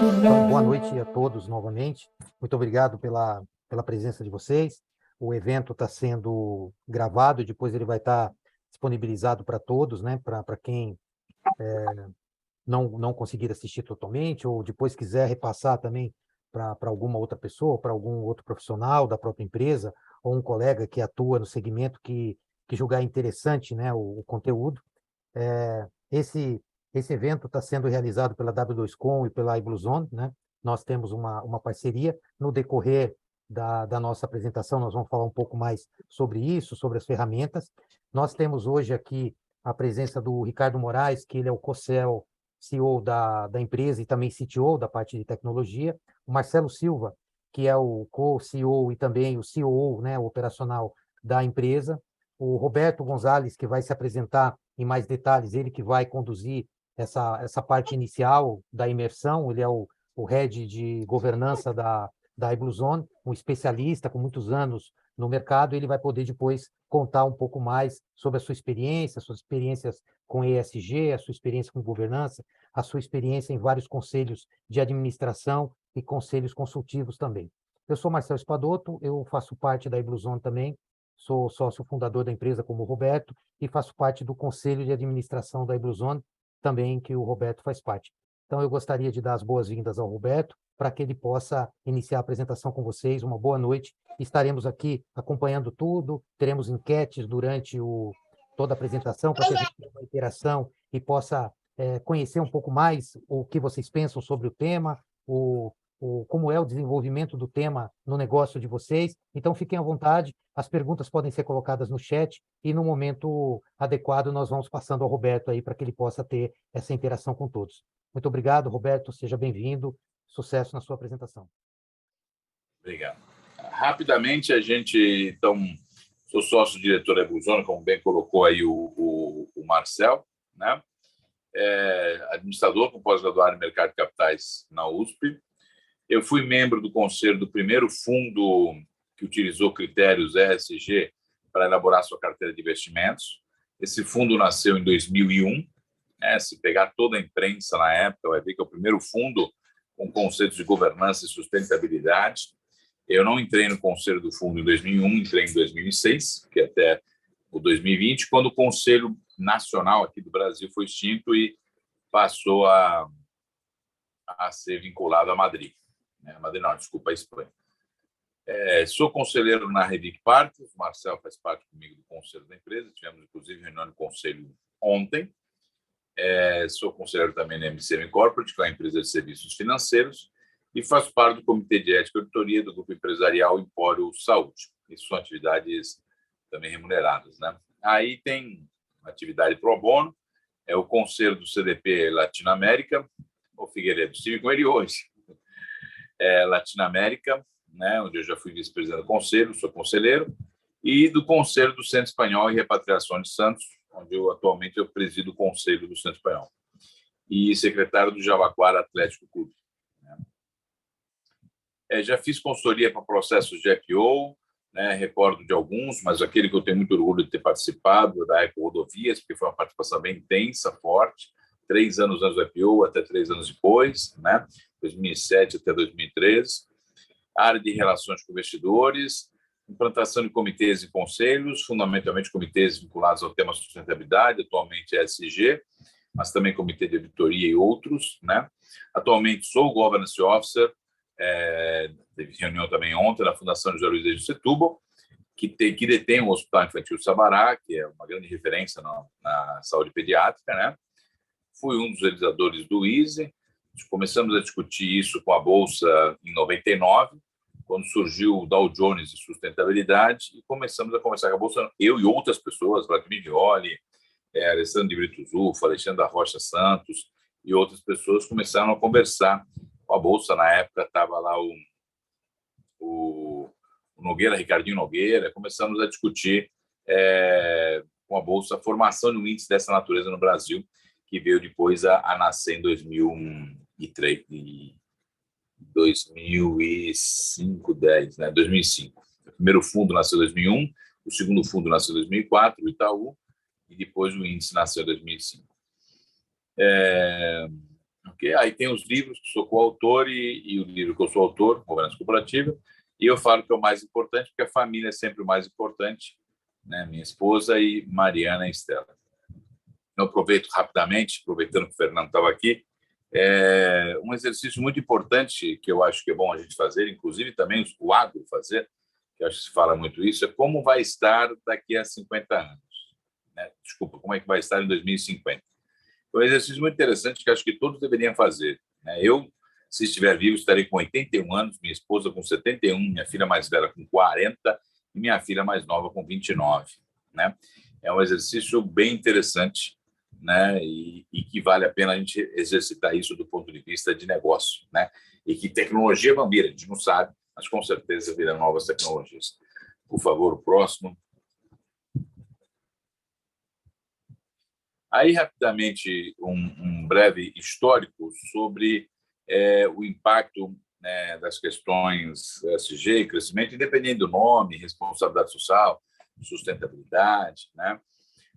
Então, boa noite a todos novamente. Muito obrigado pela presença de vocês. O evento está sendo gravado e depois ele vai estar disponibilizado para todos, né? Para quem não conseguir assistir totalmente ou depois quiser repassar também para alguma outra pessoa, para algum outro profissional da própria empresa ou um colega que atua no segmento que julgar interessante, né? O conteúdo. É, esse evento está sendo realizado pela W2Com e pela iBlueZone, né? Nós temos uma parceria. No decorrer da nossa apresentação, nós vamos falar um pouco mais sobre isso, sobre as ferramentas. Nós temos hoje aqui a presença do Ricardo Moraes, que ele é o co-CEO, CEO da empresa e também CTO da parte de tecnologia. O Marcelo Silva, que é o co-CEO e também o COO, né, o operacional da empresa. O Roberto Gonzalez, que vai se apresentar em mais detalhes, ele que vai conduzir essa parte inicial da imersão, ele é o head de governança da iBlueZone, um especialista com muitos anos no mercado, ele vai poder depois contar um pouco mais sobre a sua experiência, suas experiências com ESG, a sua experiência com governança, a sua experiência em vários conselhos de administração e conselhos consultivos também. Eu sou Marcelo Espadoto, eu faço parte da iBlueZone também, sou sócio fundador da empresa como o Roberto e faço parte do conselho de administração da iBlueZone, também que o Roberto faz parte. Então, eu gostaria de dar as boas-vindas ao Roberto para que ele possa iniciar a apresentação com vocês. Uma boa noite. Estaremos aqui acompanhando tudo, teremos enquetes durante toda a apresentação para que a gente tenha uma interação e possa conhecer um pouco mais o que vocês pensam sobre o tema, como é o desenvolvimento do tema no negócio de vocês. Então, fiquem à vontade, as perguntas podem ser colocadas no chat e, no momento adequado, nós vamos passando ao Roberto aí para que ele possa ter essa interação com todos. Muito obrigado, Roberto, seja bem-vindo, sucesso na sua apresentação. Obrigado. Rapidamente, então, sou sócio-diretor da iBlueZone, como bem colocou aí o Marcel, né? Administrador com pós-graduado em Mercado de Capitais na USP. Eu fui membro do conselho do primeiro fundo que utilizou critérios ESG para elaborar sua carteira de investimentos. Esse fundo nasceu em 2001. Se pegar toda a imprensa na época, vai ver que é o primeiro fundo com conceitos de governança e sustentabilidade. Eu não entrei no conselho do fundo em 2001, entrei em 2006, que é até o 2020, quando o Conselho Nacional aqui do Brasil foi extinto e passou a ser vinculado a Madrid. Madrid não, desculpa, a Espanha. Sou conselheiro na Revic Partes, o Marcel faz parte comigo do conselho da empresa, tivemos, inclusive, reunião de conselho ontem. Sou conselheiro também na MCM Corporate, que é uma empresa de serviços financeiros, e faço parte do Comitê de Ética e Auditoria do Grupo Empresarial Empório Saúde. Isso são atividades também remuneradas, né? Aí tem atividade pro bono, é o conselho do CDP Latinoamérica, o Figueiredo, estive com ele hoje. Latinoamérica, né, onde eu já fui vice-presidente do conselho, sou conselheiro, e do Conselho do Centro Espanhol e Repatriação de Santos, onde atualmente eu presido o Conselho do Centro Espanhol, e secretário do Jabaquara Atlético Clube. Já fiz consultoria para processos de IPO, né, recordo de alguns, mas aquele que eu tenho muito orgulho de ter participado, da Eco Rodovias, porque foi uma participação bem intensa, forte, 3 anos antes do IPO, até 3 anos depois, né, 2007 até 2013. Área de relações com investidores, implantação de comitês e conselhos, fundamentalmente comitês vinculados ao tema sustentabilidade, atualmente ESG, mas também comitê de auditoria e outros, né? Atualmente sou Governance Officer, teve reunião também ontem na Fundação José Luiz de Setúbal, que detém o Hospital Infantil Sabará, que é uma grande referência na saúde pediátrica, né? Fui um dos realizadores do ISE. Começamos a discutir isso com a Bolsa em 99, quando surgiu o Dow Jones de sustentabilidade, e começamos a conversar com a Bolsa, eu e outras pessoas, Vladimir Violi, Alessandro de Brito Zuffa, Alexandre da Rocha Santos e outras pessoas começaram a conversar com a Bolsa. Na época estava lá o Nogueira, Ricardinho Nogueira. Começamos a discutir com a Bolsa a formação de um índice dessa natureza no Brasil, que veio depois a nascer em 2003, 2005, 10, né? 2005. O primeiro fundo nasceu em 2001, o segundo fundo nasceu em 2004, o Itaú, e depois o índice nasceu em 2005. porque aí tem os livros que sou coautor e o livro que eu sou autor, Governança Corporativa, e eu falo que é o mais importante, porque a família é sempre o mais importante, né? Minha esposa e Mariana e Estela. Eu aproveito rapidamente, aproveitando que o Fernando estava aqui, um exercício muito importante que eu acho que é bom a gente fazer, inclusive também o agro fazer, que eu acho que se fala muito isso, é como vai estar daqui a 50 anos. Né? Desculpa, como é que vai estar em 2050. É um exercício muito interessante que acho que todos deveriam fazer. Né? Eu, se estiver vivo, estarei com 81 anos, minha esposa com 71, minha filha mais velha com 40 e minha filha mais nova com 29. Né? É um exercício bem interessante, né? E que vale a pena a gente exercitar isso do ponto de vista de negócio. Né? E que tecnologia vai vir, a gente não sabe, mas com certeza virão novas tecnologias. Por favor, o próximo. Aí, rapidamente, um breve histórico sobre o impacto, né, das questões ESG e crescimento, independente do nome, responsabilidade social, sustentabilidade. Né?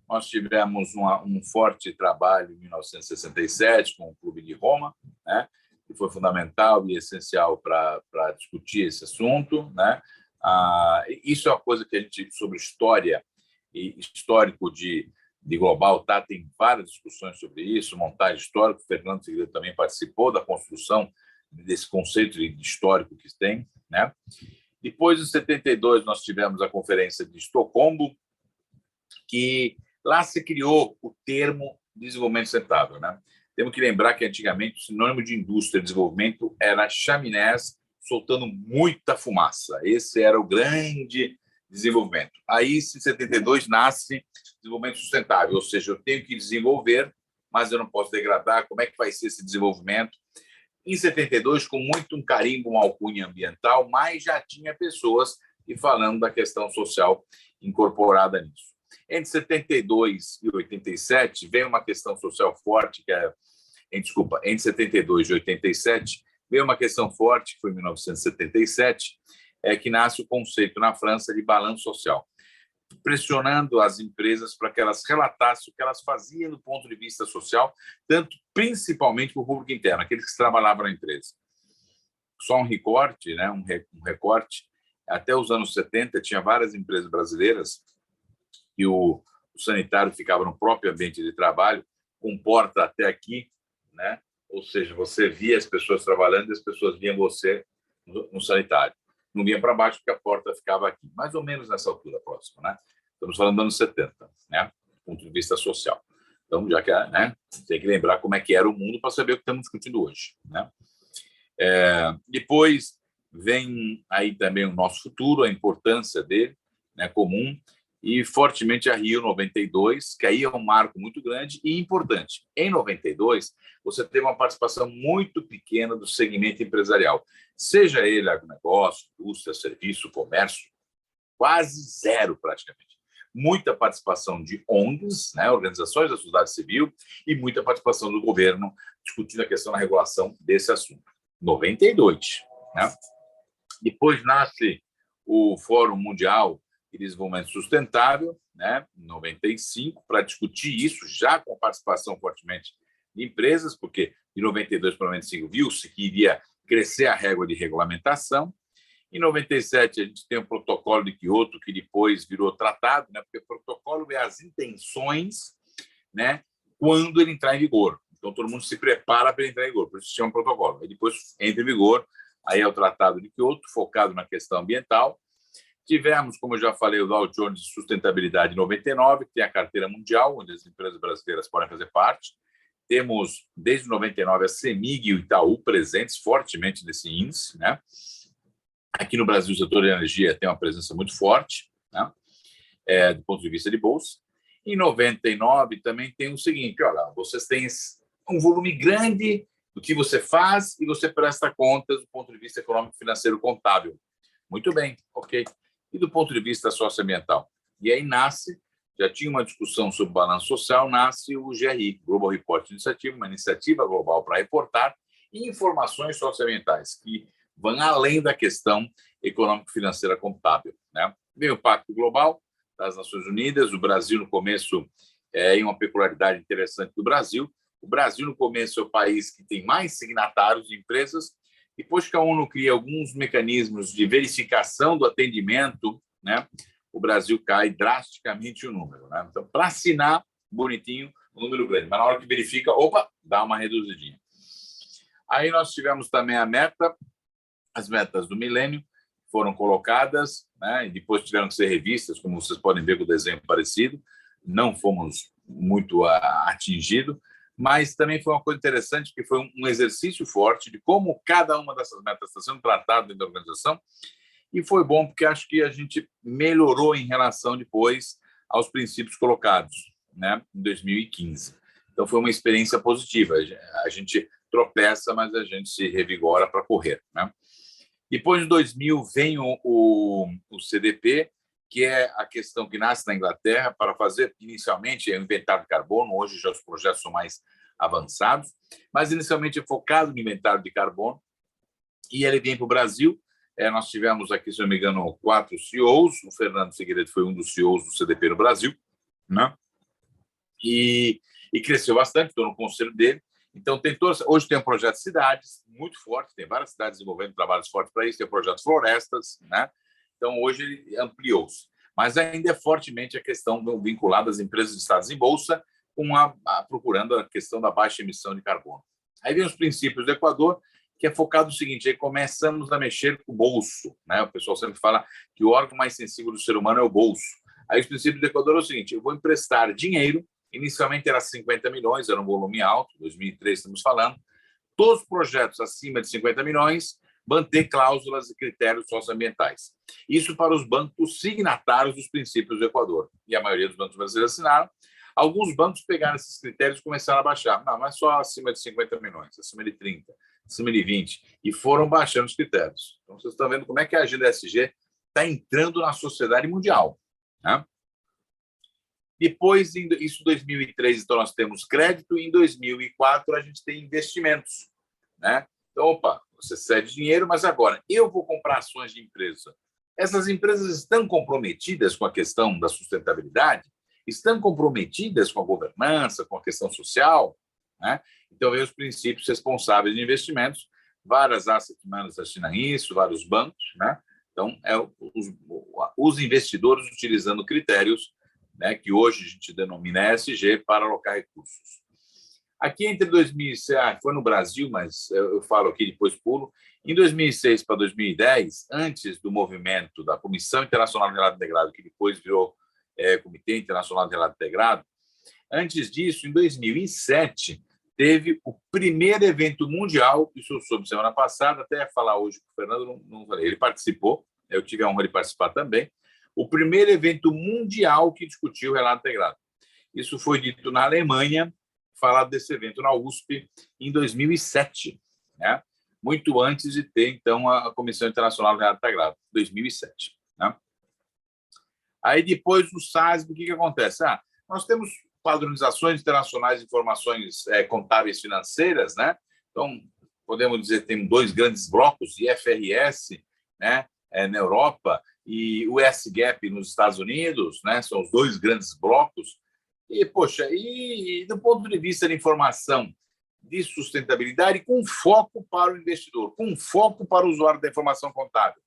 Nós tivemos um forte trabalho em 1967 com o Clube de Roma, né, que foi fundamental e essencial para discutir esse assunto. Né? Isso é uma coisa que a gente, sobre história e histórico de global, tá? Tem várias discussões sobre isso, montagem histórica. O Fernando Figueiredo também participou da construção desse conceito de histórico que tem. Né? Depois, em 72, nós tivemos a Conferência de Estocolmo, que lá se criou o termo desenvolvimento sustentável. Né? Temos que lembrar que, antigamente, o sinônimo de indústria e desenvolvimento era chaminés soltando muita fumaça. Esse era o grande desenvolvimento. Aí, em 72, nasce desenvolvimento sustentável, ou seja, eu tenho que desenvolver, mas eu não posso degradar. Como é que vai ser esse desenvolvimento? Em 72, com muito um carimbo, uma alcunha ambiental, mas já tinha pessoas e falando da questão social incorporada nisso. Entre 72 e 87, veio uma questão social forte, entre 72 e 87, veio uma questão forte, que foi em 1977, que nasce o conceito na França de balanço social, pressionando as empresas para que elas relatassem o que elas faziam do ponto de vista social, tanto principalmente para o público interno, aqueles que trabalhavam na empresa. Só um recorte, né? um recorte, até os anos 70, tinha várias empresas brasileiras e o sanitário ficava no próprio ambiente de trabalho, com porta até aqui, né? Ou seja, você via as pessoas trabalhando e as pessoas viam você no sanitário. Não vinha para baixo porque a porta ficava aqui, mais ou menos nessa altura próxima. Né? Estamos falando dos anos 70, né? Do ponto de vista social. Então, já que né, tem que lembrar como é que era o mundo para saber o que estamos discutindo hoje. Né? Depois vem aí também o nosso futuro, a importância dele, né, comum, e fortemente a Rio 92, que aí é um marco muito grande e importante. Em 92, você teve uma participação muito pequena do segmento empresarial, seja ele agronegócio, indústria, serviço, comércio, quase zero praticamente. Muita participação de ONGs, né, organizações da sociedade civil, e muita participação do governo discutindo a questão da regulação desse assunto. 92. Né? Depois nasce o Fórum Mundial de Desenvolvimento Sustentável, né, em 95, para discutir isso, já com participação fortemente de empresas, porque de 92 para 95 viu-se que iria crescer a régua de regulamentação. Em 97, a gente tem o protocolo de Quioto, que depois virou tratado, né, porque o protocolo é as intenções, né, quando ele entrar em vigor. Então, todo mundo se prepara para entrar em vigor, por isso se chama protocolo. Aí depois entra em vigor, aí é o Tratado de Quioto, focado na questão ambiental. Tivemos, como eu já falei, o Dow Jones de Sustentabilidade em 99, que tem a carteira mundial, onde as empresas brasileiras podem fazer parte. Temos, desde 99, a CEMIG e o Itaú presentes fortemente nesse índice. Né? Aqui no Brasil, o setor de energia tem uma presença muito forte, né? Do ponto de vista de bolsa. Em 99, também tem o seguinte, olha, vocês têm um volume grande do que você faz e você presta contas do ponto de vista econômico, financeiro, contábil. Muito bem, ok. E do ponto de vista socioambiental? E aí nasce, já tinha uma discussão sobre balanço social, nasce o GRI, Global Report Initiative, uma iniciativa global para reportar informações socioambientais que vão além da questão econômico-financeira contábil. Né? Vem o Pacto Global das Nações Unidas, o Brasil, no começo, é uma peculiaridade interessante do Brasil, O Brasil, no começo, é o país que tem mais signatários de empresas. Depois que a ONU cria alguns mecanismos de verificação do atendimento, né, o Brasil cai drasticamente o número. Né? Então, para assinar, bonitinho, o número grande. Mas na hora que verifica, opa, dá uma reduzidinha. Aí nós tivemos também as metas do milênio foram colocadas, né, e depois tiveram que ser revistas, como vocês podem ver com o desenho parecido. Não fomos muito atingidos, mas também foi uma coisa interessante, porque foi um exercício forte de como cada uma dessas metas está sendo tratada dentro da organização, e foi bom porque acho que a gente melhorou em relação depois aos princípios colocados, né, em 2015. Então, foi uma experiência positiva. A gente tropeça, mas a gente se revigora para correr. Né? Depois de 2000 vem o CDP, que é a questão que nasce na Inglaterra para fazer, inicialmente, o inventário de carbono. Hoje já os projetos são mais avançados, mas inicialmente é focado no inventário de carbono. E ele vem para o Brasil. Nós tivemos aqui, se não me engano, 4 CEOs. O Fernando Figueiredo foi um dos CEOs do CDP no Brasil, né? E cresceu bastante, estou no conselho dele. Então, hoje tem um projeto de cidades muito forte, tem várias cidades desenvolvendo trabalhos fortes para isso, tem o projeto Florestas, né? Então, hoje ele ampliou-se. Mas ainda é fortemente a questão vinculada às empresas listadas em bolsa, procurando a questão da baixa emissão de carbono. Aí vem os princípios do Equador, que é focado no seguinte: aí começamos a mexer com o bolso, né? O pessoal sempre fala que o órgão mais sensível do ser humano é o bolso. Aí os princípios do Equador é o seguinte: eu vou emprestar dinheiro. Inicialmente era 50 milhões, era um volume alto, 2003 estamos falando. Todos os projetos acima de 50 milhões manter cláusulas e critérios socioambientais. Isso para os bancos signatários dos princípios do Equador. E a maioria dos bancos brasileiros assinaram. Alguns bancos pegaram esses critérios e começaram a baixar. Não é só acima de 50 milhões, acima de 30, acima de 20. E foram baixando os critérios. Então, vocês estão vendo como é que a agenda ESG está entrando na sociedade mundial. Né? Depois, isso em 2003, então nós temos crédito, e em 2004 a gente tem investimentos. Né? Então, opa, você cede dinheiro, mas agora eu vou comprar ações de empresa. Essas empresas estão comprometidas com a questão da sustentabilidade? Estão comprometidas com a governança, com a questão social? Né? Então, vem os princípios responsáveis de investimentos. Várias asset managers assinam isso, vários bancos. Né? Então, os investidores utilizando critérios, né, que hoje a gente denomina ESG, para alocar recursos. Aqui entre 2006, foi no Brasil, mas eu falo aqui depois pulo, em 2006 para 2010, antes do movimento da Comissão Internacional de Relato Integrado, que depois virou Comitê Internacional de Relato Integrado, antes disso, em 2007, teve o primeiro evento mundial, isso eu soube semana passada, até ia falar hoje com o Fernando, não falei, ele participou, eu tive a honra de participar também, o primeiro evento mundial que discutiu o relato integrado. Isso foi dito na Alemanha, falado desse evento na USP em 2007, né? Muito antes de ter, então, a Comissão Internacional de Relato Integrado, 2007. Né? Aí, depois do SASB, o que acontece? Nós temos padronizações internacionais de informações contábeis financeiras, né? Então, podemos dizer que tem 2 grandes blocos, IFRS, né, na Europa, e o S-GAAP nos Estados Unidos, né? São os 2 grandes blocos. E, poxa, e do ponto de vista de informação de sustentabilidade, com foco para o investidor, com foco para o usuário da informação contábil.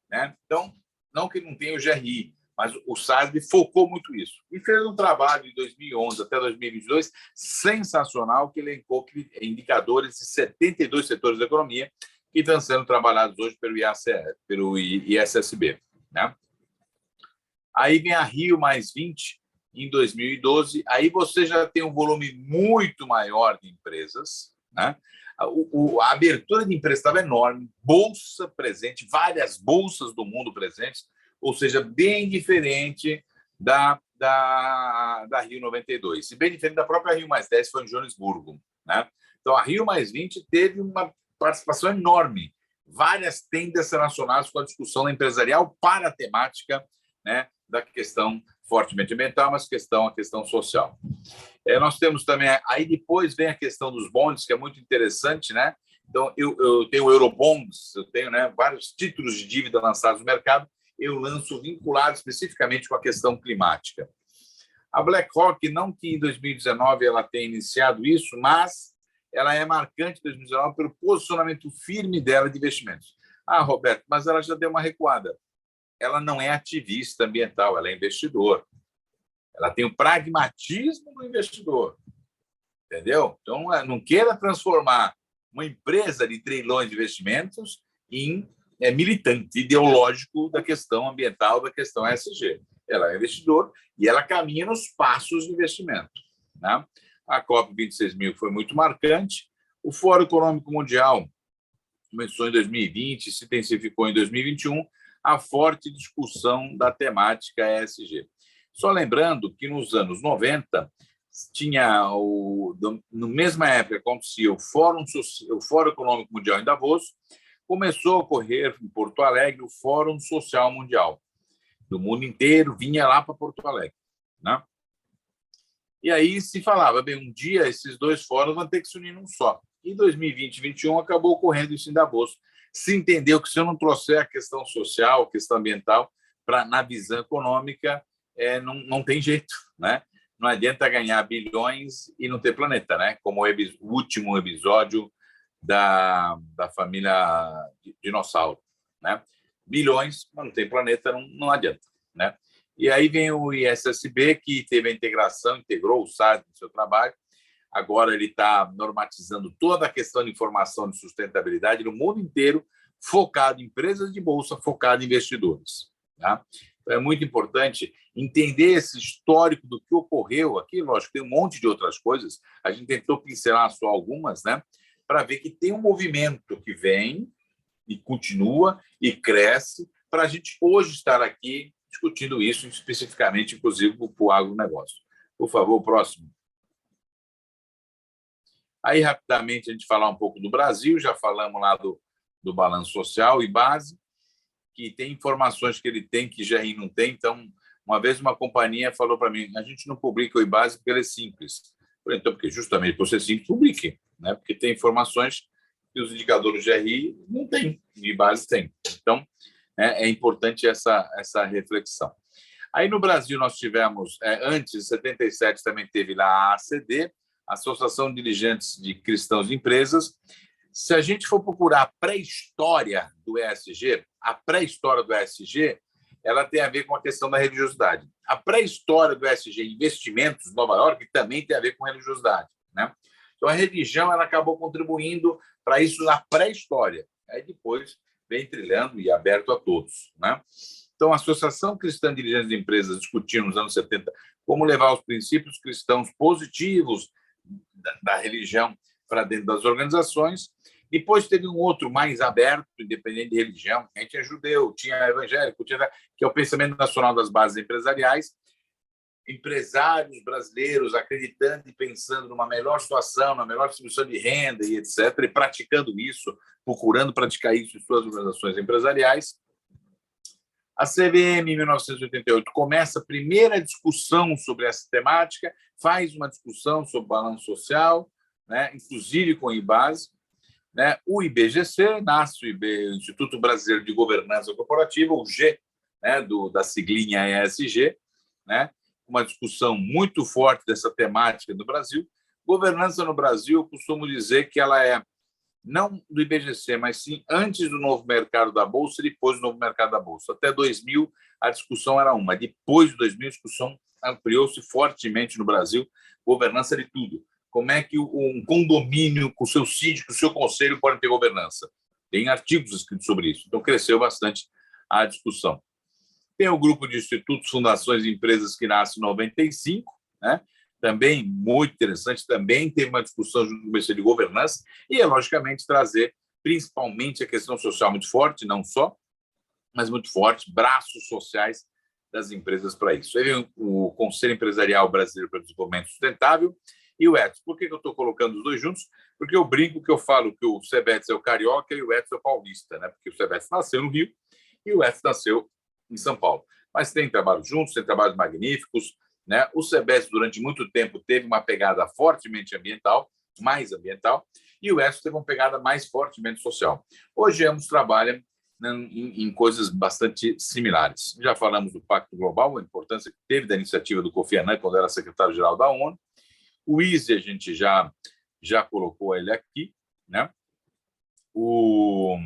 Né? Então, não que não tenha o GRI, mas o SASB focou muito isso. E fez um trabalho de 2011 até 2022 sensacional, que elencou indicadores de 72 setores da economia que estão sendo trabalhados hoje pelo ISSB. Né? Aí vem a Rio+20 em 2012, aí você já tem um volume muito maior de empresas, né? A abertura de empresa estava enorme, bolsa presente, várias bolsas do mundo presentes, ou seja, bem diferente da Rio 92, e bem diferente da própria Rio+10, foi em Joanesburgo. Né? Então, a Rio+20 teve uma participação enorme, várias tendas relacionadas com a discussão empresarial para a temática, né, da questão fortemente ambiental, mas a questão social. Nós temos também, aí depois vem a questão dos bonds, que é muito interessante, né? Então, eu tenho Eurobonds, eu tenho, né, vários títulos de dívida lançados no mercado, eu lanço vinculado especificamente com a questão climática. A BlackRock, não que em 2019 ela tenha iniciado isso, mas ela é marcante em 2019 pelo posicionamento firme dela de investimentos. Ah, Roberto, mas ela já deu uma recuada. Ela não é ativista ambiental, ela é investidor. Ela tem o pragmatismo do investidor, entendeu? Então, não queira transformar uma empresa de trilhões de investimentos em militante ideológico da questão ambiental, da questão ESG. Ela é investidor e ela caminha nos passos de investimento, né? A COP26.000 foi muito marcante. O Fórum Econômico Mundial começou em 2020 e se intensificou em 2021 a forte discussão da temática ESG. Só lembrando que nos anos 90 tinha no mesma época acontecia o Fórum Econômico Mundial em Davos, começou a ocorrer em Porto Alegre o Fórum Social Mundial. Do mundo inteiro vinha lá para Porto Alegre, né? E aí se falava, bem, um dia esses dois fóruns vão ter que se unir num só. Em 2020 e 2021 acabou ocorrendo isso em Davos. Se entendeu que se eu não trouxer a questão social, a questão ambiental, na visão econômica, não tem jeito, né? Não adianta ganhar bilhões e não ter planeta, né? Como o último episódio da família dinossauro, né? Bilhões, mas não tem planeta, não adianta, né? E aí vem o ISSB, que teve a integração, integrou o SAD no seu trabalho. Agora ele está normatizando toda a questão de informação de sustentabilidade no mundo inteiro, focado em empresas de bolsa, focado em investidores, tá? Então, é muito importante entender esse histórico do que ocorreu aqui. Lógico, tem um monte de outras coisas. A gente tentou pincelar só algumas, né? Para ver que tem um movimento que vem e continua e cresce para a gente hoje estar aqui discutindo isso especificamente, inclusive, para o agronegócio. Por favor, próximo. Aí, rapidamente, a gente falar um pouco do Brasil, já falamos lá do balanço social e base, que tem informações que ele tem que GRI não tem. Então, uma vez uma companhia falou para mim, a gente não publica o IBASE porque ele é simples. Falei, então, porque justamente por ser simples, publique, né? Porque tem informações que os indicadores de GRI não têm, e IBASE tem. Então, é importante essa reflexão. Aí, no Brasil, nós tivemos, antes de 77, também teve lá a ACD, Associação de Dirigentes de Cristãos de Empresas. Se a gente for procurar a pré-história do ESG, ela tem a ver com a questão da religiosidade. A pré-história do ESG Investimentos, Nova York, também tem a ver com religiosidade, né? Então, a religião ela acabou contribuindo para isso na pré-história. Aí, depois, vem trilhando e aberto a todos, né? Então, a Associação Cristã de Dirigentes de Empresas discutiu nos anos 70 como levar os princípios cristãos positivos da religião para dentro das organizações. Depois teve um outro mais aberto, independente de religião. A gente é judeu, tinha evangélico, que é o Pensamento Nacional das Bases Empresariais. Empresários brasileiros acreditando e pensando numa melhor situação, numa melhor distribuição de renda e etc., e praticando isso, procurando praticar isso em suas organizações empresariais. A CVM, em 1988, começa a primeira discussão sobre essa temática, faz uma discussão sobre balanço social, né, inclusive com o IBASE, né? O IBGC, nasce o Instituto Brasileiro de Governança Corporativa, o G, né, da siglinha ESG, né? Uma discussão muito forte dessa temática no Brasil. Governança no Brasil, eu costumo dizer que ela é não do IBGC, mas sim antes do novo mercado da Bolsa e depois do novo mercado da Bolsa. Até 2000, a discussão era uma. Depois de 2000, a discussão ampliou-se fortemente no Brasil. Governança de tudo. Como é que um condomínio, com o seu síndico, o seu conselho, podem ter governança? Tem artigos escritos sobre isso. Então, cresceu bastante a discussão. Tem o grupo de institutos, fundações e empresas que nasce em 95, né? Também muito interessante, também teve uma discussão junto com o BC de governança e, logicamente, trazer principalmente a questão social muito forte, não só, mas muito forte, braços sociais das empresas para isso. Aí vem o Conselho Empresarial Brasileiro para o Desenvolvimento Sustentável e o ETS. Por que eu estou colocando os dois juntos? Porque eu brinco que eu falo que o CEBETS é o carioca e o ETS é o paulista, né? Porque o CEBETS nasceu no Rio e o ETS nasceu em São Paulo. Mas tem trabalhos juntos, tem trabalhos magníficos, né? O CEBETS, durante muito tempo, teve uma pegada fortemente ambiental, mais ambiental, e o ETS teve uma pegada mais fortemente social. Hoje, ambos trabalham né, em coisas bastante similares. Já falamos do Pacto Global, a importância que teve da iniciativa do Kofi Annan quando era secretário-geral da ONU. O ISE, a gente já colocou ele aqui, né? O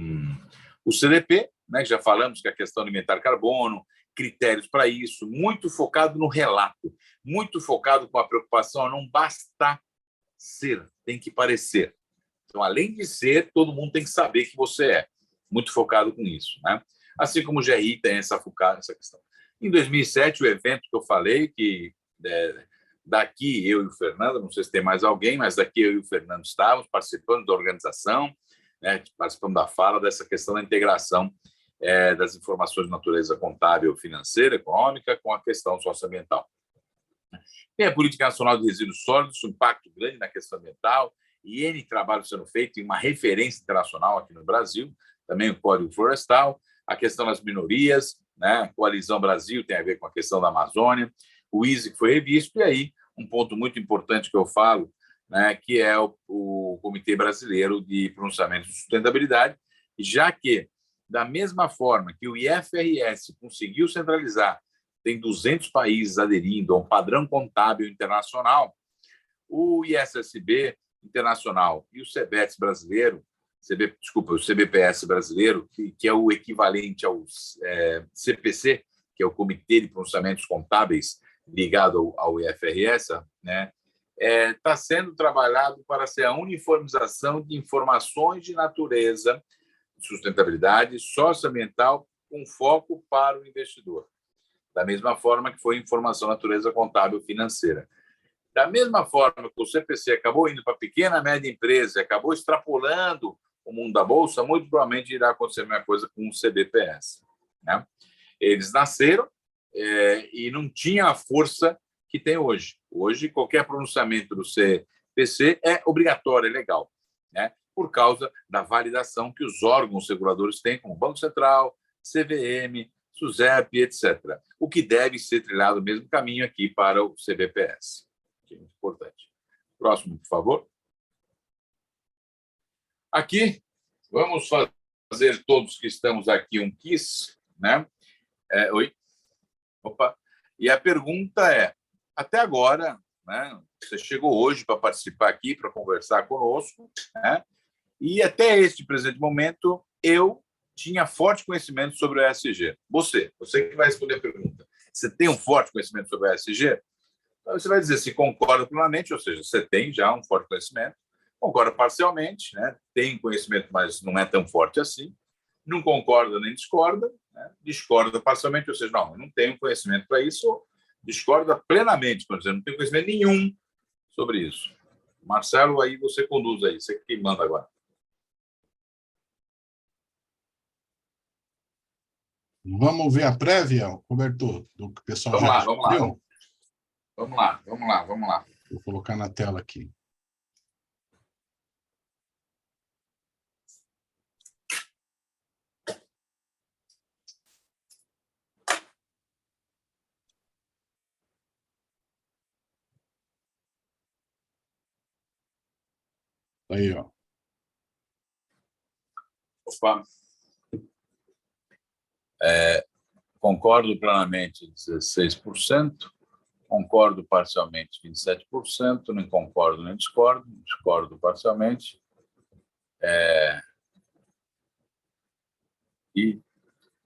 CDP, né, que já falamos que é a questão alimentar carbono, critérios para isso, muito focado no relato, muito focado com a preocupação, não basta ser, tem que parecer. Então, além de ser, todo mundo tem que saber que você é. Muito focado com isso, né? Assim como o GRI tem essa questão. Em 2007, o evento que eu falei, que daqui eu e o Fernando, não sei se tem mais alguém, mas daqui eu e o Fernando estávamos participando da organização, né, participando da fala dessa questão da integração das informações de natureza contábil, financeira, econômica, com a questão socioambiental. Tem a Política Nacional de Resíduos Sólidos, um impacto grande na questão ambiental, e N trabalho sendo feito em uma referência internacional aqui no Brasil, também o Código Florestal, a questão das minorias, né? A Coalizão Brasil tem a ver com a questão da Amazônia, o ISE que foi revisto, e aí um ponto muito importante que eu falo, né, que é o Comitê Brasileiro de Pronunciamento de Sustentabilidade, já que, da mesma forma que o IFRS conseguiu centralizar, tem 200 países aderindo a um padrão contábil internacional, o ISSB internacional e o CBETS brasileiro, o CBPS brasileiro, que é o equivalente ao CPC, que é o Comitê de Pronunciamentos Contábeis ligado ao IFRS, né, está sendo trabalhado para ser a uniformização de informações de natureza, sustentabilidade socioambiental com foco para o investidor. Da mesma forma que foi informação natureza contábil financeira. Da mesma forma que o CPC acabou indo para a pequena e média empresa, acabou extrapolando o mundo da Bolsa, muito provavelmente irá acontecer a mesma coisa com o CBPS. Né? Eles nasceram e não tinham a força que tem hoje. Hoje, qualquer pronunciamento do CPC é obrigatório, é legal, né? Por causa da validação que os órgãos reguladores têm, como Banco Central, CVM, SUSEP, etc. O que deve ser trilhado o mesmo caminho aqui para o CBPS. Que é muito importante. Próximo, por favor. Aqui, vamos fazer todos que estamos aqui um quiz, né? Oi? Opa. E a pergunta é, até agora, né, você chegou hoje para participar aqui, para conversar conosco, né? E até este presente momento, eu tinha forte conhecimento sobre o ESG. Você que vai responder a pergunta. Você tem um forte conhecimento sobre o ESG? Então, você vai dizer se concorda plenamente, ou seja, você tem já um forte conhecimento, concorda parcialmente, né? Tem conhecimento, mas não é tão forte assim, não concorda nem discorda, né? Discorda parcialmente, ou seja, não, eu não tenho conhecimento para isso, discorda plenamente, por exemplo, não tenho conhecimento nenhum sobre isso. Marcelo, aí você conduz aí, você que manda agora. Vamos ver a prévia, Roberto, do que o pessoal vamos já lá, viu? Vamos lá. Vou colocar na tela aqui. Aí, ó. Opa. Concordo plenamente, 16%. Concordo parcialmente, 27%. Não concordo nem discordo. Discordo parcialmente. E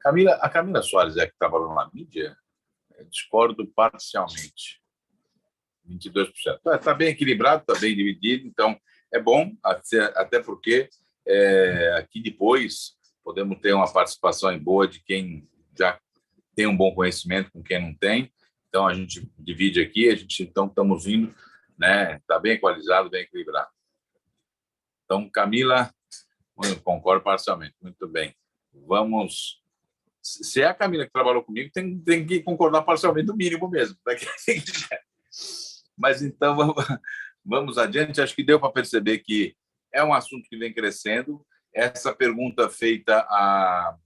a Camila Soares é que trabalhou na mídia? Discordo parcialmente, 22%. Está bem equilibrado, está bem dividido, então é bom, até porque aqui depois podemos ter uma participação boa de quem já tem um bom conhecimento com quem não tem. Então, a gente divide aqui, então estamos indo, né? Está bem equalizado, bem equilibrado. Então, Camila, eu concordo parcialmente, muito bem. Vamos... Se é a Camila que trabalhou comigo, tem que concordar parcialmente, no mínimo mesmo. Mas, então, vamos adiante. Acho que deu para perceber que é um assunto que vem crescendo. Essa pergunta feita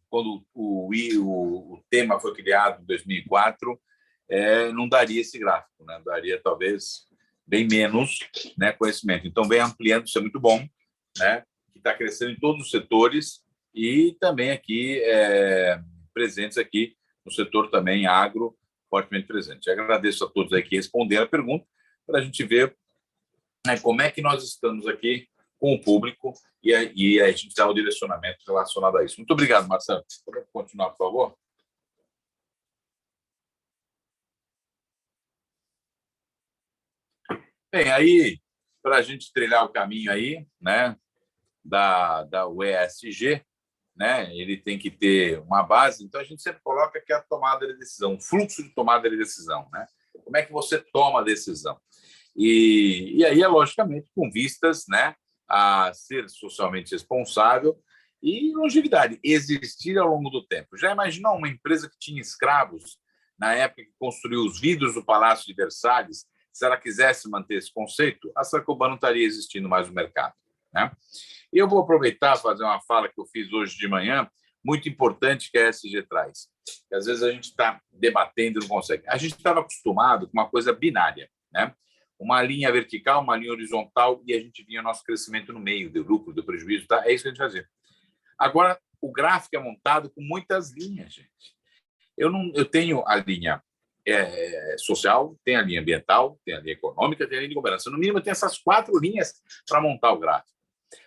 quando o tema foi criado em 2004, não daria esse gráfico, né? Daria, talvez, bem menos, né, conhecimento. Então, vem ampliando, isso é muito bom, né? Que está crescendo em todos os setores, e também aqui presentes aqui no setor também agro, fortemente presente. Eu agradeço a todos aí que responderam a pergunta, para a gente ver, né, como é que nós estamos aqui com o público e a gente dá o direcionamento relacionado a isso. Muito obrigado, Marcelo. Pode continuar, por favor? Bem, aí, para a gente trilhar o caminho aí, né, da ESG, né, ele tem que ter uma base, então a gente sempre coloca que é a tomada de decisão, o fluxo de tomada de decisão, né? Como é que você toma a decisão? E aí, logicamente, com vistas, né, a ser socialmente responsável e longevidade, existir ao longo do tempo. Já imaginou uma empresa que tinha escravos na época que construiu os vidros do Palácio de Versalhes? Se ela quisesse manter esse conceito, a Sacoban não estaria existindo mais no mercado, né? E eu vou aproveitar e fazer uma fala que eu fiz hoje de manhã, muito importante, que a ESG traz. Que às vezes a gente está debatendo e não consegue. A gente estava acostumado com uma coisa binária, né? Uma linha vertical, uma linha horizontal, e a gente vinha o nosso crescimento no meio, do lucro, do prejuízo, tá? É isso que a gente fazia. Agora, o gráfico é montado com muitas linhas, gente. Eu tenho a linha social, tem a linha ambiental, tem a linha econômica, tem a linha de governança. No mínimo, tem essas 4 linhas para montar o gráfico.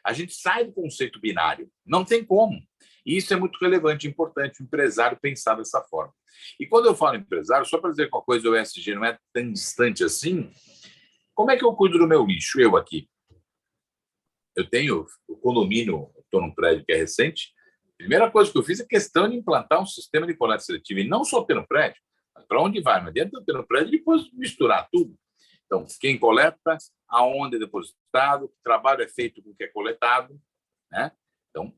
A gente sai do conceito binário. Não tem como. E isso é muito relevante e importante, o empresário pensar dessa forma. E quando eu falo empresário, só para dizer que uma coisa do ESG não é tão distante assim, como é que eu cuido do meu lixo? Eu aqui. Eu tenho o condomínio, estou num prédio que é recente. A primeira coisa que eu fiz é questão de implantar um sistema de coleta seletiva, e não só ter no prédio, mas para onde vai? Não adianta eu ter no prédio e depois misturar tudo. Então, quem coleta, aonde é depositado, que trabalho é feito com o que é coletado, né? Então,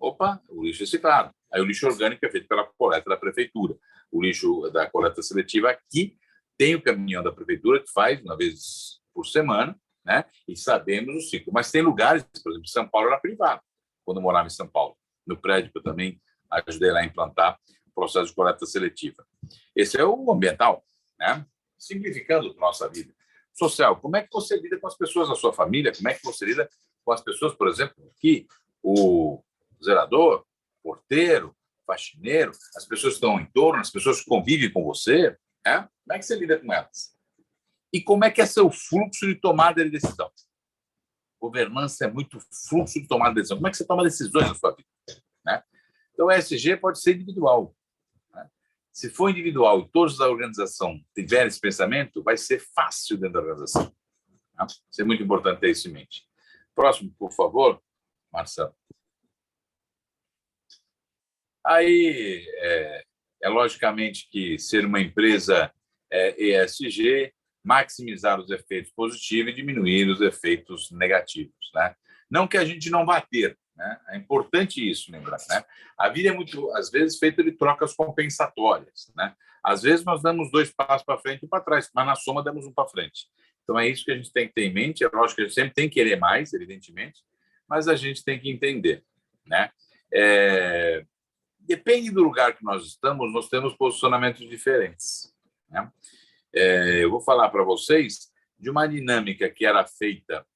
o lixo reciclado. Aí o lixo orgânico é feito pela coleta da prefeitura. O lixo da coleta seletiva aqui tem o caminhão da prefeitura que faz uma vez por semana, né? E sabemos o ciclo. Mas tem lugares, por exemplo, São Paulo era privado, quando eu morava em São Paulo. No prédio que eu também ajudei lá a implantar o processo de coleta seletiva. Esse é o ambiental, né? Simplificando a nossa vida. Social, como é que você lida com as pessoas da sua família? Como é que você lida com as pessoas, por exemplo, que o zelador, porteiro, faxineiro, as pessoas que estão em torno, as pessoas que convivem com você, né? Como é que você lida com elas? E como é que é seu fluxo de tomada de decisão? Governança é muito fluxo de tomada de decisão. Como é que você toma decisões na sua vida, né? Então, o ESG pode ser individual. Se for individual e todos da organização tiverem esse pensamento, vai ser fácil dentro da organização. Tá? Isso é muito importante ter isso em mente. Próximo, por favor, Marcelo. Aí, logicamente que ser uma empresa ESG, maximizar os efeitos positivos e diminuir os efeitos negativos, né? Não que a gente não vá ter, né? É importante isso, lembrar, né? A vida é muito, às vezes, feita de trocas compensatórias, né? Às vezes nós damos 2 passos para frente e para trás, mas na soma damos 1 para frente. Então é isso que a gente tem que ter em mente. É lógico que a gente sempre tem que querer mais, evidentemente, mas a gente tem que entender, né? Depende do lugar que nós temos posicionamentos diferentes, né? Eu vou falar para vocês de uma dinâmica que era feita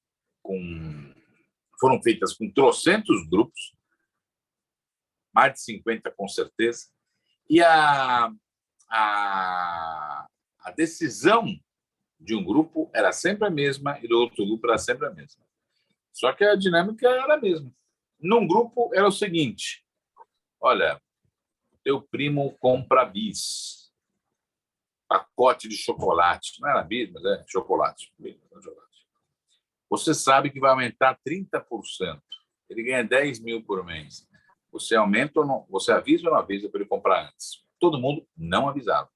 foram feitas com trocentos grupos, mais de 50 com certeza, e a decisão de um grupo era sempre a mesma e do outro grupo era sempre a mesma. Só que a dinâmica era a mesma. Num grupo era o seguinte: olha, teu primo compra bis, pacote de chocolate, não era bis, mas é chocolate. Você sabe que vai aumentar 30%. Ele ganha 10 mil por mês. Você aumenta ou não? Você avisa ou não avisa para ele comprar antes? Todo mundo não avisava.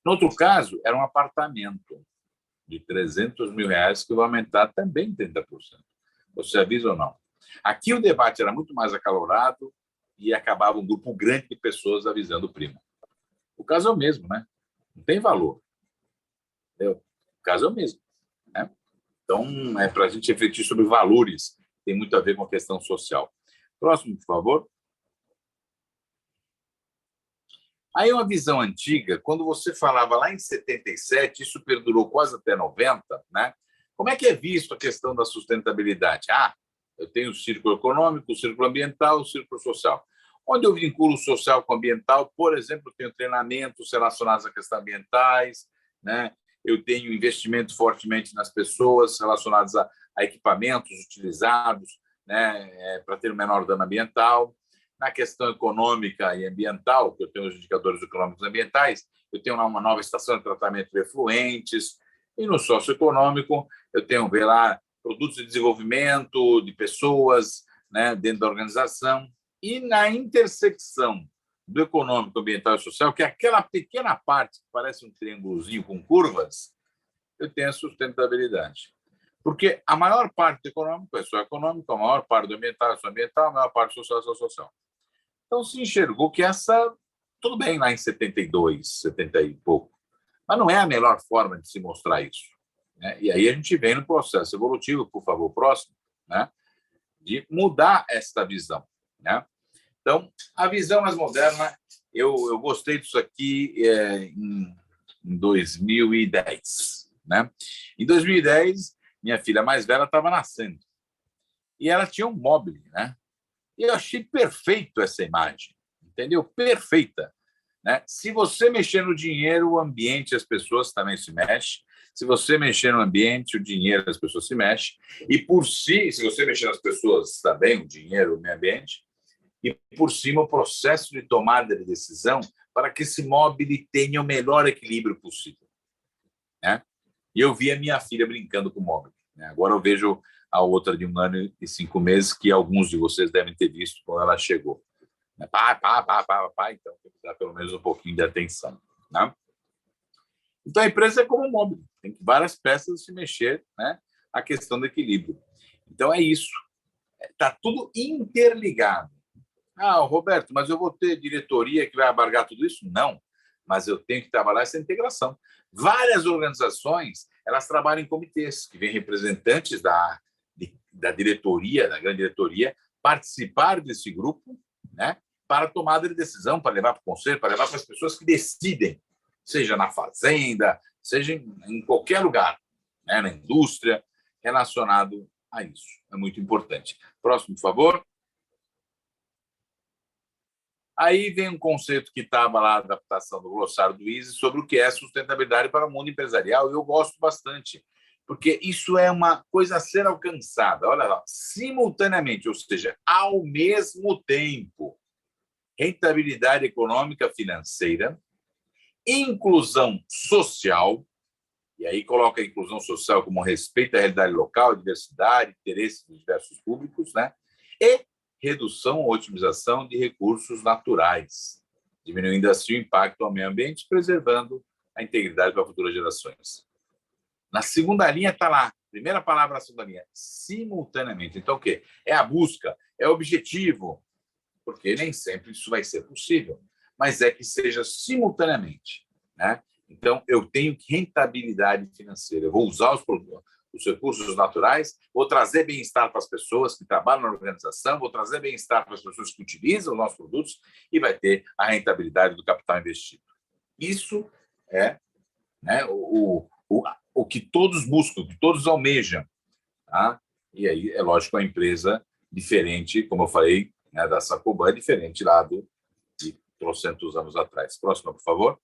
No outro caso, era um apartamento de 300 mil reais que vai aumentar também 30%. Você avisa ou não? Aqui o debate era muito mais acalorado e acabava um grupo grande de pessoas avisando o primo. O caso é o mesmo, né? Não tem valor. Entendeu? O caso é o mesmo, né? Então, é para a gente refletir sobre valores, tem muito a ver com a questão social. Próximo, por favor. Aí uma visão antiga, quando você falava lá em 77, isso perdurou quase até 90, né? Como é que é visto a questão da sustentabilidade? Eu tenho o círculo econômico, o círculo ambiental, o círculo social. onde eu vinculo o social com o ambiental. Por exemplo, eu tenho treinamentos relacionados a questões ambientais, né? Eu tenho investimento fortemente nas pessoas relacionados a equipamentos utilizados, né, para ter o menor dano ambiental. Na questão econômica e ambiental, que eu tenho os indicadores econômicos e ambientais, eu tenho lá uma nova estação de tratamento de efluentes. E no socioeconômico, eu tenho lá produtos de desenvolvimento de pessoas, né, dentro da organização. E na intersecção do econômico, ambiental e social, que é aquela pequena parte que parece um triângulozinho com curvas, eu tenho a sustentabilidade. Porque a maior parte do econômico é só econômico, a maior parte do ambiental é só ambiental, a maior parte do social é só social. Então, se enxergou que tudo bem lá em 72, 70 e pouco, mas não é a melhor forma de se mostrar isso, né? E aí a gente vem no processo evolutivo, por favor, próximo, né, de mudar esta visão, né? Então, a visão mais moderna, eu gostei disso aqui em 2010, né? Em 2010, minha filha mais velha estava nascendo e ela tinha um mobile, né? E eu achei perfeito essa imagem, entendeu? Perfeita, né? Se você mexer no dinheiro, o ambiente, as pessoas também se mexem. Se você mexer no ambiente, o dinheiro, as pessoas se mexem. E por si, se você mexer nas pessoas também, o dinheiro, o meio ambiente. E por cima, o processo de tomada de decisão para que esse mobile tenha o melhor equilíbrio possível, né? E eu vi a minha filha brincando com o mobile, né? Agora eu vejo a outra de 1 ano e 5 meses, que alguns de vocês devem ter visto quando ela chegou. Pá, pá, pá, pá, pá, então tem que dar pelo menos um pouquinho de atenção, né? Então a empresa é como um mobile, tem várias peças se mexer, né? A questão do equilíbrio. Então é isso, está tudo interligado. Ah, Roberto, mas eu vou ter diretoria que vai abarcar tudo isso? Não, mas eu tenho que trabalhar essa integração. Várias organizações, elas trabalham em comitês, que vêm representantes da diretoria, da grande diretoria, participar desse grupo, né, para tomada de decisão, para levar para o conselho, para levar para as pessoas que decidem, seja na fazenda, seja em qualquer lugar, né, na indústria, relacionado a isso. É muito importante. Próximo, por favor. Aí vem um conceito que estava lá, a adaptação do glossário do ISE, sobre o que é sustentabilidade para o mundo empresarial, e eu gosto bastante, porque isso é uma coisa a ser alcançada, olha lá, simultaneamente, ou seja, ao mesmo tempo, rentabilidade econômica financeira, inclusão social, e aí coloca a inclusão social como respeito à realidade local, diversidade, interesses dos diversos públicos, né? E redução ou otimização de recursos naturais, diminuindo assim o impacto ao meio ambiente, preservando a integridade para futuras gerações. Na segunda linha está lá, primeira palavra na segunda linha, simultaneamente. Então, o quê? É a busca, é o objetivo, porque nem sempre isso vai ser possível, mas é que seja simultaneamente, né? Então, eu tenho rentabilidade financeira, eu vou usar os recursos naturais, vou trazer bem-estar para as pessoas que trabalham na organização, vou trazer bem-estar para as pessoas que utilizam os nossos produtos e vai ter a rentabilidade do capital investido. Isso é, né, o que todos buscam, o que todos almejam, tá? E aí, é lógico, a empresa diferente, como eu falei, né, da Sacoban, é diferente lá de 300 anos atrás. Próxima, por favor.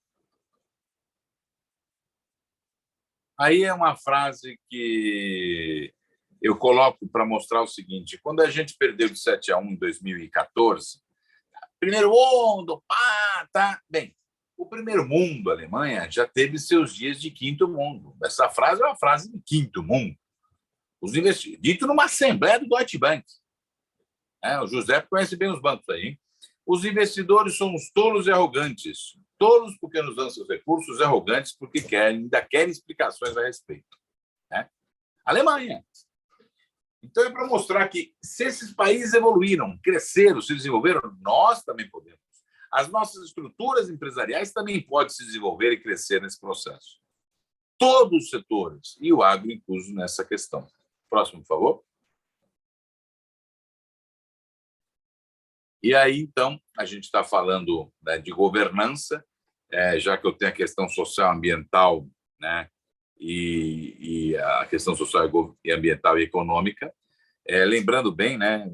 Aí é uma frase que eu coloco para mostrar o seguinte: quando a gente perdeu de 7-1 em 2014, primeiro mundo, pá, tá. Bem, o primeiro mundo, a Alemanha, já teve seus dias de quinto mundo. Essa frase é uma frase de quinto mundo. Dito numa assembleia do Deutsche Bank. O José conhece bem os bancos aí, hein? Os investidores são os tolos e arrogantes. Tolos porque nos dão seus recursos, e arrogantes porque ainda querem explicações a respeito, né? Alemanha. Então, é para mostrar que se esses países evoluíram, cresceram, se desenvolveram, nós também podemos. As nossas estruturas empresariais também podem se desenvolver e crescer nesse processo. Todos os setores, e o agro incluso nessa questão. Próximo, por favor. E aí, então, a gente está falando, né, de governança, já que eu tenho a questão social, ambiental, né, e a questão social e ambiental e econômica. Lembrando bem, né,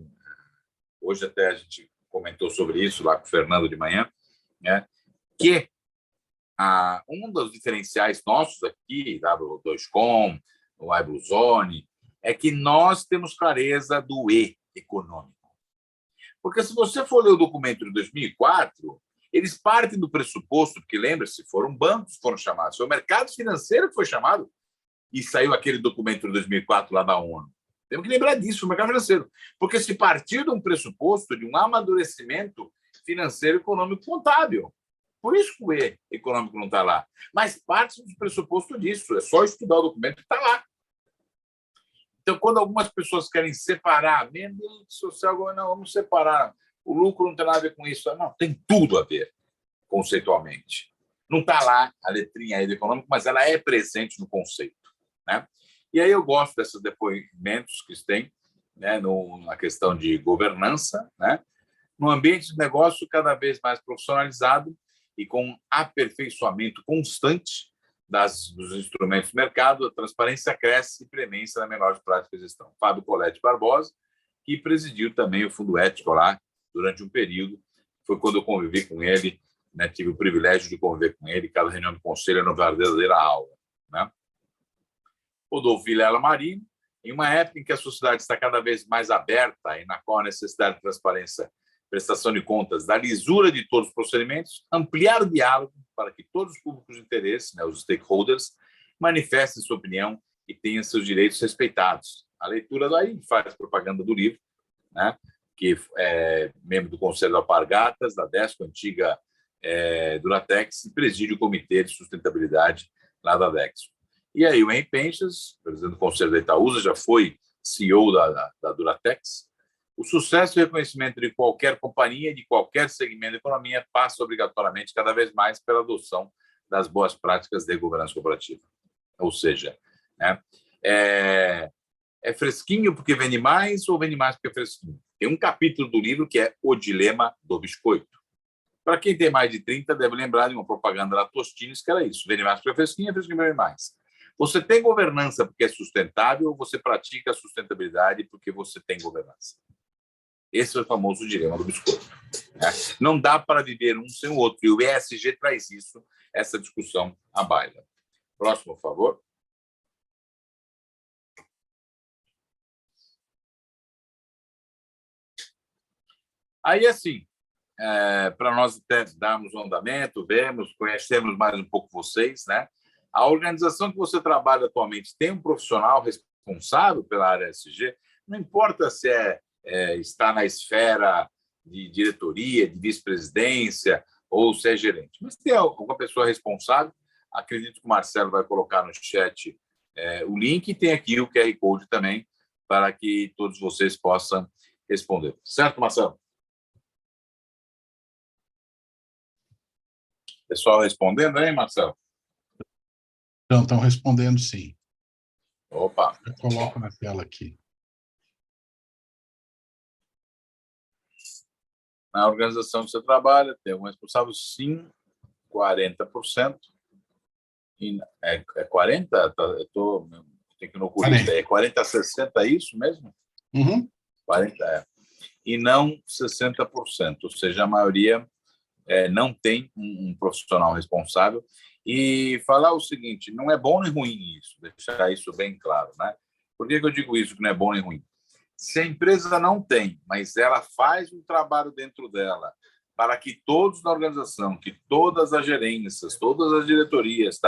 hoje até a gente comentou sobre isso lá com o Fernando de manhã, né? Que um dos diferenciais nossos aqui, W2Com, o iBluezone, é que nós temos clareza do E econômico. Porque se você for ler o documento de 2004, eles partem do pressuposto, porque lembra-se, foram bancos que foram chamados, foi o mercado financeiro que foi chamado, e saiu aquele documento de 2004 lá da ONU. Temos que lembrar disso, o mercado financeiro. Porque se partiu de um pressuposto de um amadurecimento financeiro, econômico, contábil. Por isso que o E econômico não está lá. Mas parte do pressuposto disso. É só estudar o documento que está lá. Então, quando algumas pessoas querem separar, meio ambiente social, não, vamos separar. O lucro não tem nada a ver com isso. Não, tem tudo a ver, conceitualmente. Não está lá a letrinha aí do econômico, mas ela é presente no conceito, né? E aí eu gosto desses depoimentos que tem, né, na questão de governança, né? No ambiente de negócio cada vez mais profissionalizado e com aperfeiçoamento constante dos instrumentos do mercado, a transparência cresce e premência na melhor prática de gestão. Fábio Colete Barbosa, que presidiu também o Fundo Ético lá durante um período. Foi quando eu convivi com ele, né, tive o privilégio de conviver com ele, cada reunião do conselho era uma verdadeira aula, né? Rodolfo Vilela Marinho, em uma época em que a sociedade está cada vez mais aberta e na qual a necessidade de transparência, prestação de contas, da lisura de todos os procedimentos, ampliar o diálogo para que todos os públicos de interesse, né, os stakeholders, manifestem sua opinião e tenham seus direitos respeitados. A leitura daí faz propaganda do livro, né, que é membro do Conselho da Alpargatas, da Desco, antiga Duratex, e preside o Comitê de Sustentabilidade lá da Desco. E aí o Henrique Penchas, presidente do Conselho da Itaúsa, já foi CEO da Duratex. O sucesso e reconhecimento de qualquer companhia, de qualquer segmento da economia, passa obrigatoriamente cada vez mais pela adoção das boas práticas de governança corporativa. Ou seja, né, é fresquinho porque vende mais ou vende mais porque é fresquinho? Tem um capítulo do livro que é O Dilema do Biscoito. Para quem tem mais de 30, deve lembrar de uma propaganda da Tostines que era isso: vende mais porque é fresquinho vende mais. Você tem governança porque é sustentável ou você pratica a sustentabilidade porque você tem governança? Esse é o famoso dilema do biscoito, né? Não dá para viver um sem o outro. E o ESG traz isso, essa discussão à baila. Próximo, por favor. Aí, assim, para nós até darmos um andamento, conhecemos mais um pouco vocês, né? A organização que você trabalha atualmente tem um profissional responsável pela área ESG? Não importa se está na esfera de diretoria, de vice-presidência ou se é gerente, mas tem alguma pessoa responsável. Acredito que o Marcelo vai colocar no chat o link, e tem aqui o QR Code também para que todos vocês possam responder. Certo, Marcelo? Pessoal respondendo aí, Marcelo? Então, estão respondendo sim. Opa! Eu coloco na tela aqui. Na organização que você trabalha, tem um responsável, sim, 40%. E é 40%? Eu tenho que ir no oculista. É 40% a 60%, é isso mesmo? Uhum. 40%, e não 60%. Ou seja, a maioria não tem um profissional responsável. E falar o seguinte, não é bom nem ruim isso, deixar isso bem claro, né? Por que eu digo isso, que não é bom nem ruim? Se a empresa não tem, mas ela faz um trabalho dentro dela para que todos na organização, que todas as gerências, todas as diretorias,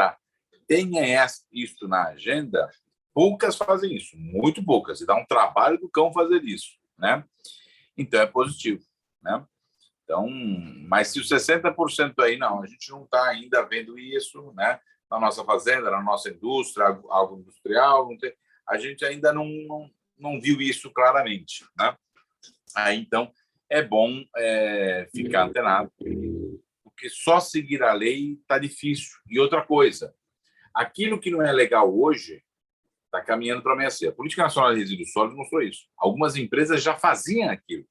tenham isso na agenda, poucas fazem isso, muito poucas, e dá um trabalho do cão fazer isso, né? Então é positivo, né? Então, mas se os 60% aí, não, a gente não está ainda vendo isso, né? Na nossa fazenda, na nossa indústria, algo industrial, a gente ainda não viu isso claramente, né? Aí, então, é bom ficar antenado, porque só seguir a lei está difícil. E outra coisa, aquilo que não é legal hoje está caminhando para amanhecer. A Política Nacional de Resíduos Sólidos mostrou isso. Algumas empresas já faziam aquilo,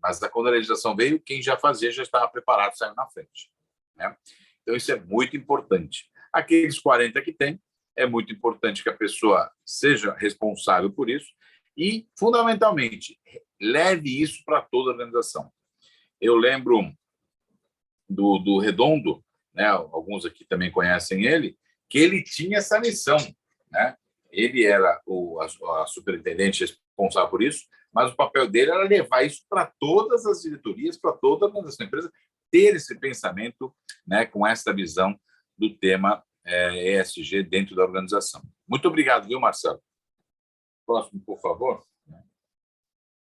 mas quando a legislação veio, quem já fazia já estava preparado, saiu na frente, né? Então, isso é muito importante. Aqueles 40 que tem, é muito importante que a pessoa seja responsável por isso e, fundamentalmente, leve isso para toda a organização. Eu lembro do Redondo, né? Alguns aqui também conhecem ele, que ele tinha essa missão, né? Ele era a superintendente responsável por isso, mas o papel dele era levar isso para todas as diretorias, para todas as empresas, ter esse pensamento, né, com essa visão do tema ESG dentro da organização. Muito obrigado, viu, Marcelo? Próximo, por favor.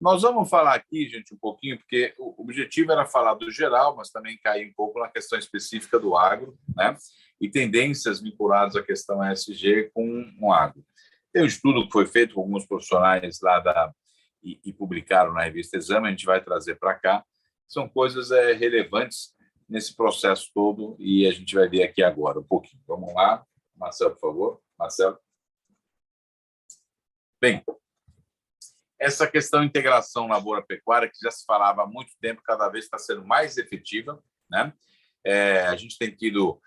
Nós vamos falar aqui, gente, um pouquinho, porque o objetivo era falar do geral, mas também cair um pouco na questão específica do agro, né? E tendências vinculadas à questão ESG com o agro. Tem um estudo que foi feito com alguns profissionais lá e publicaram na revista Exame, a gente vai trazer para cá. São coisas relevantes nesse processo todo e a gente vai ver aqui agora um pouquinho. Vamos lá, Marcelo, por favor. Marcelo. Bem, essa questão de integração lavoura-pecuária, que já se falava há muito tempo, cada vez está sendo mais efetiva, né? A gente tem tido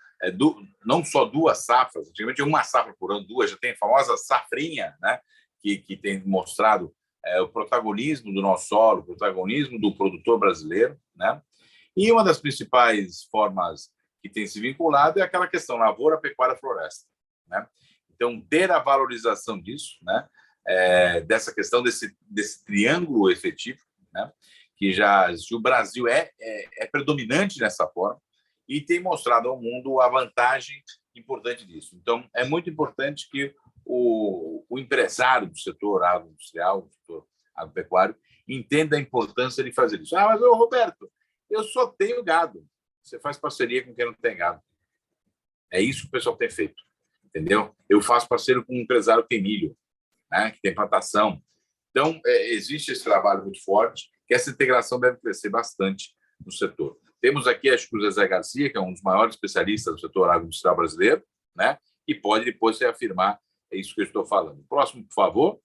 não só 2 safras, antigamente uma safra por ano, 2, já tem a famosa safrinha, né? Que tem mostrado o protagonismo do nosso solo, o protagonismo do produtor brasileiro, né? E uma das principais formas que tem se vinculado é aquela questão lavoura, pecuária, floresta, né? Então, ter a valorização disso, né? Dessa questão desse triângulo efetivo, né? Que o Brasil é predominante nessa forma e tem mostrado ao mundo a vantagem importante disso. Então, é muito importante que o empresário do setor agroindustrial, do setor agropecuário, entenda a importância de fazer isso. Mas, Roberto, eu só tenho gado. Você faz parceria com quem não tem gado. É isso que o pessoal tem feito, entendeu? Eu faço parceiro com um empresário que tem milho, né, que tem plantação. Então, existe esse trabalho muito forte, que essa integração deve crescer bastante no setor. Temos aqui, acho que o Zezé Garcia, que é um dos maiores especialistas do setor agroindustrial brasileiro, né, e pode depois reafirmar isso que eu estou falando. Próximo, por favor.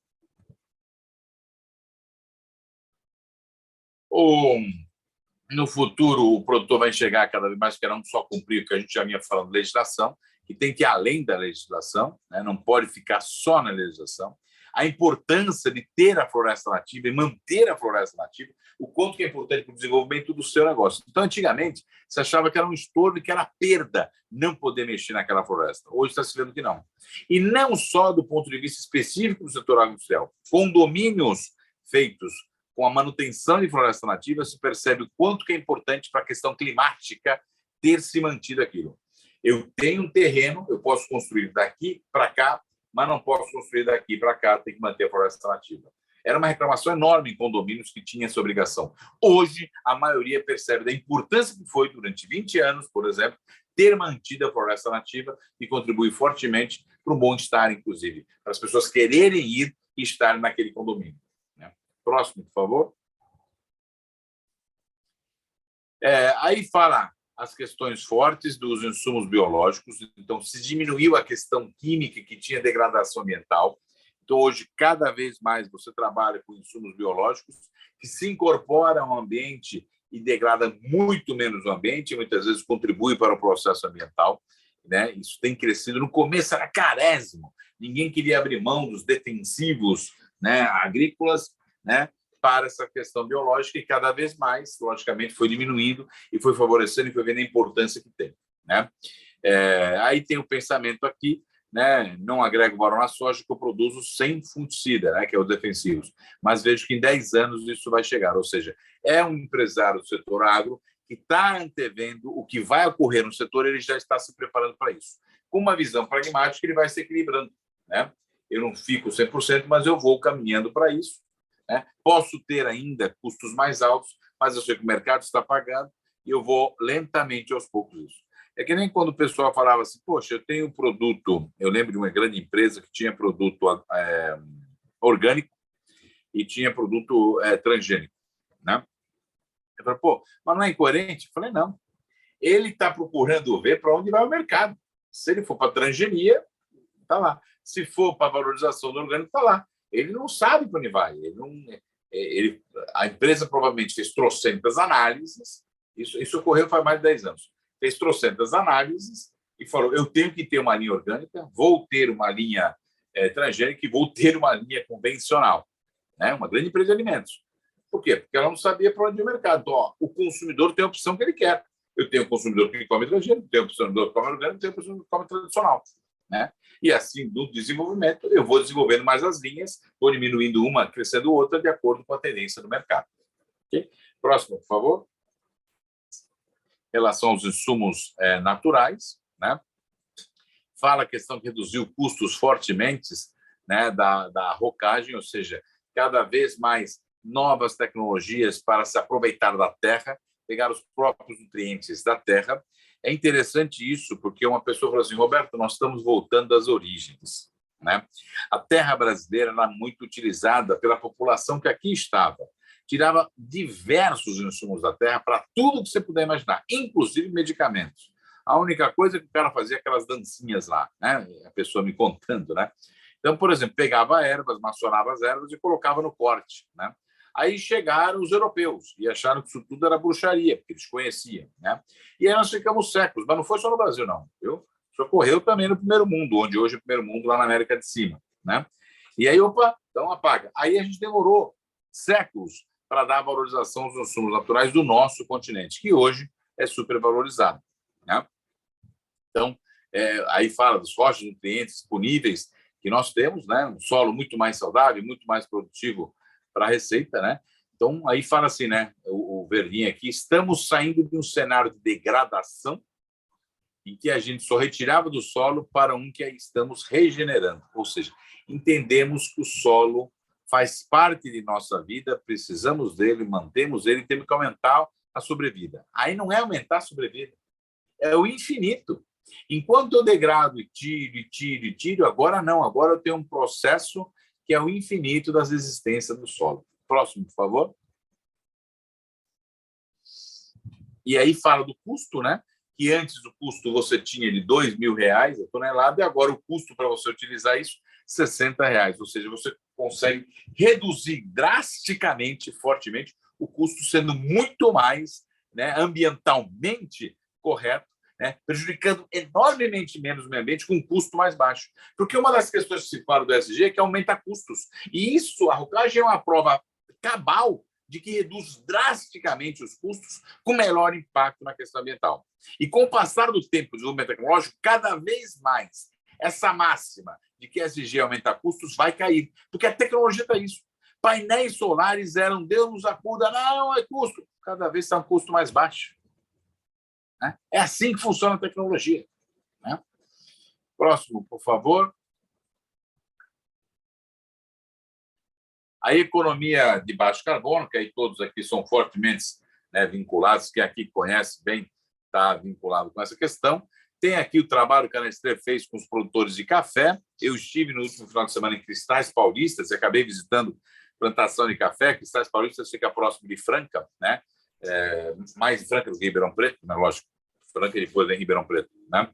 No futuro, o produtor vai enxergar cada vez mais que não só cumprir o que a gente já vinha falando, legislação, que tem que ir além da legislação, né, não pode ficar só na legislação. A importância de ter a floresta nativa e manter a floresta nativa, o quanto que é importante para o desenvolvimento do seu negócio. Então, antigamente, se achava que era um estorvo e que era perda não poder mexer naquela floresta. Hoje está se vendo que não. E não só do ponto de vista específico do setor agroindustrial. Condomínios feitos com a manutenção de floresta nativa, se percebe o quanto que é importante para a questão climática ter se mantido aquilo. Eu tenho um terreno, eu posso construir daqui para cá, mas não posso construir daqui para cá, tem que manter a floresta nativa. Era uma reclamação enorme em condomínios que tinham essa obrigação. Hoje, a maioria percebe da importância que foi, durante 20 anos, por exemplo, ter mantido a floresta nativa e contribuir fortemente para um bom estar, inclusive, para as pessoas quererem ir e estar naquele condomínio. Né? Próximo, por favor. Aí fala as questões fortes dos insumos biológicos. Então, se diminuiu a questão química que tinha degradação ambiental. Então, hoje, cada vez mais você trabalha com insumos biológicos que se incorporam ao ambiente e degrada muito menos o ambiente, e muitas vezes contribui para o processo ambiental. Né? Isso tem crescido. No começo era carésimo. Ninguém queria abrir mão dos defensivos, né, agrícolas, né, para essa questão biológica, e cada vez mais, logicamente, foi diminuindo e foi favorecendo e foi vendo a importância que tem. Né? Aí tem o pensamento aqui, né? Não agrego valor na soja que eu produzo sem fungicida, né? Que é os defensivos. Mas vejo que em 10 anos isso vai chegar. Ou seja, é um empresário do setor agro que está antevendo o que vai ocorrer no setor, ele já está se preparando para isso. Com uma visão pragmática, ele vai se equilibrando. Né? Eu não fico 100%, mas eu vou caminhando para isso. Né? Posso ter ainda custos mais altos, mas eu sei que o mercado está pagando e eu vou lentamente aos poucos isso. É que nem quando o pessoal falava assim, poxa, eu tenho produto, eu lembro de uma grande empresa que tinha produto orgânico e tinha produto transgênico. Né? Eu falei, pô, mas não é incoerente? Eu falei, não. Ele está procurando ver para onde vai o mercado. Se ele for para transgenia, está lá. Se for para valorização do orgânico, está lá. Ele não sabe para onde vai. A empresa provavelmente fez trocentas análises. Isso ocorreu faz mais de 10 anos. Fez trocentas análises e falou, eu tenho que ter uma linha orgânica, vou ter uma linha transgênica e vou ter uma linha convencional. Né? Uma grande empresa de alimentos. Por quê? Porque ela não sabia para onde ir o mercado. Então, ó, o consumidor tem a opção que ele quer. Eu tenho um consumidor que come transgênico, tenho um consumidor que come orgânico, tenho um consumidor que come tradicional. Né? E assim, no desenvolvimento, eu vou desenvolvendo mais as linhas, vou diminuindo uma, crescendo outra, de acordo com a tendência do mercado. Okay? Próximo, por favor. Em relação aos insumos naturais, né? Fala a questão que reduziu custos fortemente, né, da rocagem, ou seja, cada vez mais novas tecnologias para se aproveitar da terra, pegar os próprios nutrientes da terra. É interessante isso, porque uma pessoa falou assim, Roberto, nós estamos voltando às origens. Né? A terra brasileira era muito utilizada pela população que aqui estava. Tirava diversos insumos da terra para tudo que você puder imaginar, inclusive medicamentos. A única coisa é que o cara fazia aquelas dancinhas lá, né? A pessoa me contando, né? Então, por exemplo, pegava ervas, maçonava as ervas e colocava no corte, né? Aí chegaram os europeus e acharam que isso tudo era bruxaria, porque eles conheciam, né? E aí nós ficamos séculos, mas não foi só no Brasil, não, viu? Isso ocorreu também no Primeiro Mundo, onde hoje é o Primeiro Mundo, lá na América de Cima, né? E aí, opa, então apaga. Aí a gente demorou séculos para dar valorização aos insumos naturais do nosso continente, que hoje é supervalorizado, né? Então, aí fala dos fortes nutrientes disponíveis que nós temos, né? Um solo muito mais saudável, muito mais produtivo para a receita, né? Então, aí fala assim, né? O verdinho aqui, estamos saindo de um cenário de degradação em que a gente só retirava do solo para um que aí estamos regenerando. Ou seja, entendemos que o solo faz parte de nossa vida, precisamos dele, mantemos ele, temos que aumentar a sobrevida. Aí não é aumentar a sobrevida, é o infinito. Enquanto eu degrado e tiro, agora não, agora eu tenho um processo que é o infinito das existências do solo. Próximo, por favor. E aí fala do custo, né? Que antes do custo você tinha de R$2.000 a tonelada, e agora o custo para você utilizar isso, R$60. Ou seja, você consegue reduzir drasticamente, fortemente, o custo, sendo muito mais, né, ambientalmente correto, né, prejudicando enormemente menos o meio ambiente com um custo mais baixo. Porque uma das questões que se fala do ESG é que aumenta custos. E isso, a rocagem é uma prova cabal de que reduz drasticamente os custos com menor impacto na questão ambiental. E com o passar do tempo do desenvolvimento tecnológico, cada vez mais essa máxima de que ESG aumenta custos vai cair, porque a tecnologia está isso. Painéis solares eram, Deus nos acuda, não, é custo. Cada vez está um custo mais baixo. Né? É assim que funciona a tecnologia. Né? Próximo, por favor. A economia de baixo carbono, que aí todos aqui são fortemente, né, vinculados, quem aqui conhece bem está vinculado com essa questão. Tem aqui o trabalho que a Nestlé fez com os produtores de café. Eu estive no último final de semana em Cristais Paulistas e acabei visitando plantação de café. Cristais Paulistas fica próximo de Franca, né? Mais Franca do que Ribeirão Preto, né? Lógico, Franca e depois em Ribeirão Preto, né?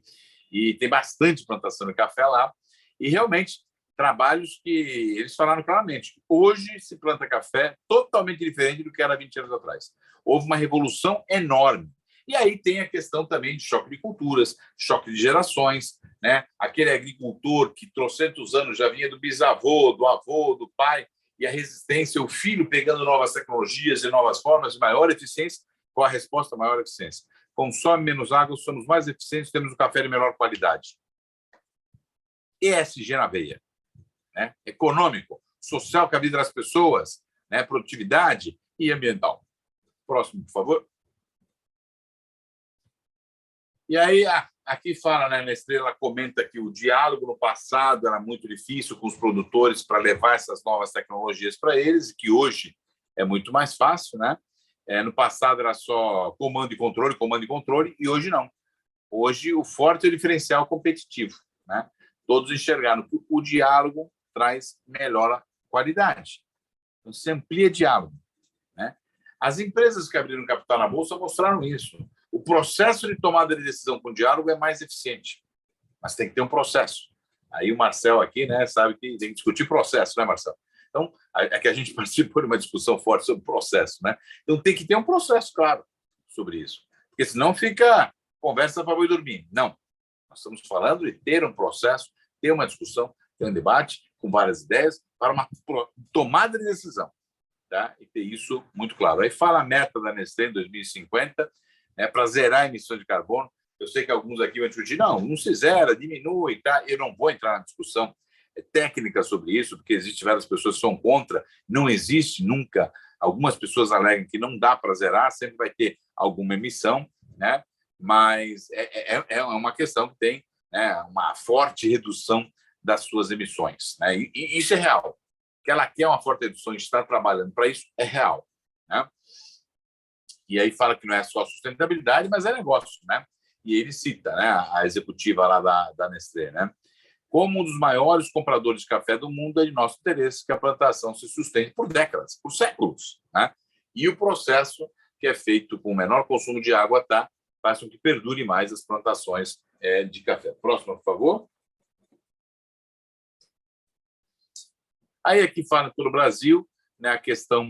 E tem bastante plantação de café lá. E realmente, trabalhos que eles falaram claramente. Hoje se planta café totalmente diferente do que era 20 anos atrás. Houve uma revolução enorme. E aí tem a questão também de choque de culturas, choque de gerações, né? Aquele agricultor que trocentos anos já vinha do bisavô, do avô, do pai, e a resistência, o filho pegando novas tecnologias e novas formas de maior eficiência. Qual a resposta? Maior eficiência. Consome menos água, somos mais eficientes, temos um café de melhor qualidade. ESG na veia. Né? Econômico, social, com a vida das pessoas, né? Produtividade e ambiental. Próximo, por favor. E aí, aqui fala, né, Nestlé, ela comenta que o diálogo no passado era muito difícil com os produtores para levar essas novas tecnologias para eles, e que hoje é muito mais fácil, né? No passado era só comando e controle, e hoje não. Hoje o forte é o diferencial competitivo, né? Todos enxergaram que o diálogo traz melhor qualidade. Então, se amplia diálogo, né? As empresas que abriram capital na Bolsa mostraram isso. O processo de tomada de decisão com diálogo é mais eficiente, mas tem que ter um processo. Aí o Marcel aqui, né, sabe que tem que discutir processo, né, Marcel? Então, é que a gente participou de uma discussão forte sobre processo, né? Então, tem que ter um processo claro sobre isso, porque senão fica conversa para boi dormir. Não, nós estamos falando de ter um processo, ter uma discussão, ter um debate com várias ideias para uma tomada de decisão. tá? E ter isso muito claro. Aí fala a meta da Nestlé em 2050, né, para zerar a emissão de carbono. Eu sei que alguns aqui vão discutir, não se zera, diminui, tá? Eu não vou entrar na discussão técnica sobre isso, porque existem várias pessoas que são contra, não existe nunca. Algumas pessoas alegam que não dá para zerar, sempre vai ter alguma emissão, né? Mas é uma questão que tem, né, uma forte redução das suas emissões, né? E isso é real. Que ela quer uma forte redução e está trabalhando para isso, é real, né? E aí fala que não é só sustentabilidade, mas é negócio, né? E ele cita, né, a executiva lá da Nestlé, né? Como um dos maiores compradores de café do mundo, é de nosso interesse que a plantação se sustente por décadas, por séculos, né? E o processo que é feito com o menor consumo de água, tá, faz com que perdure mais as plantações de café. Próximo, por favor. Aí aqui fala pelo Brasil, né, a questão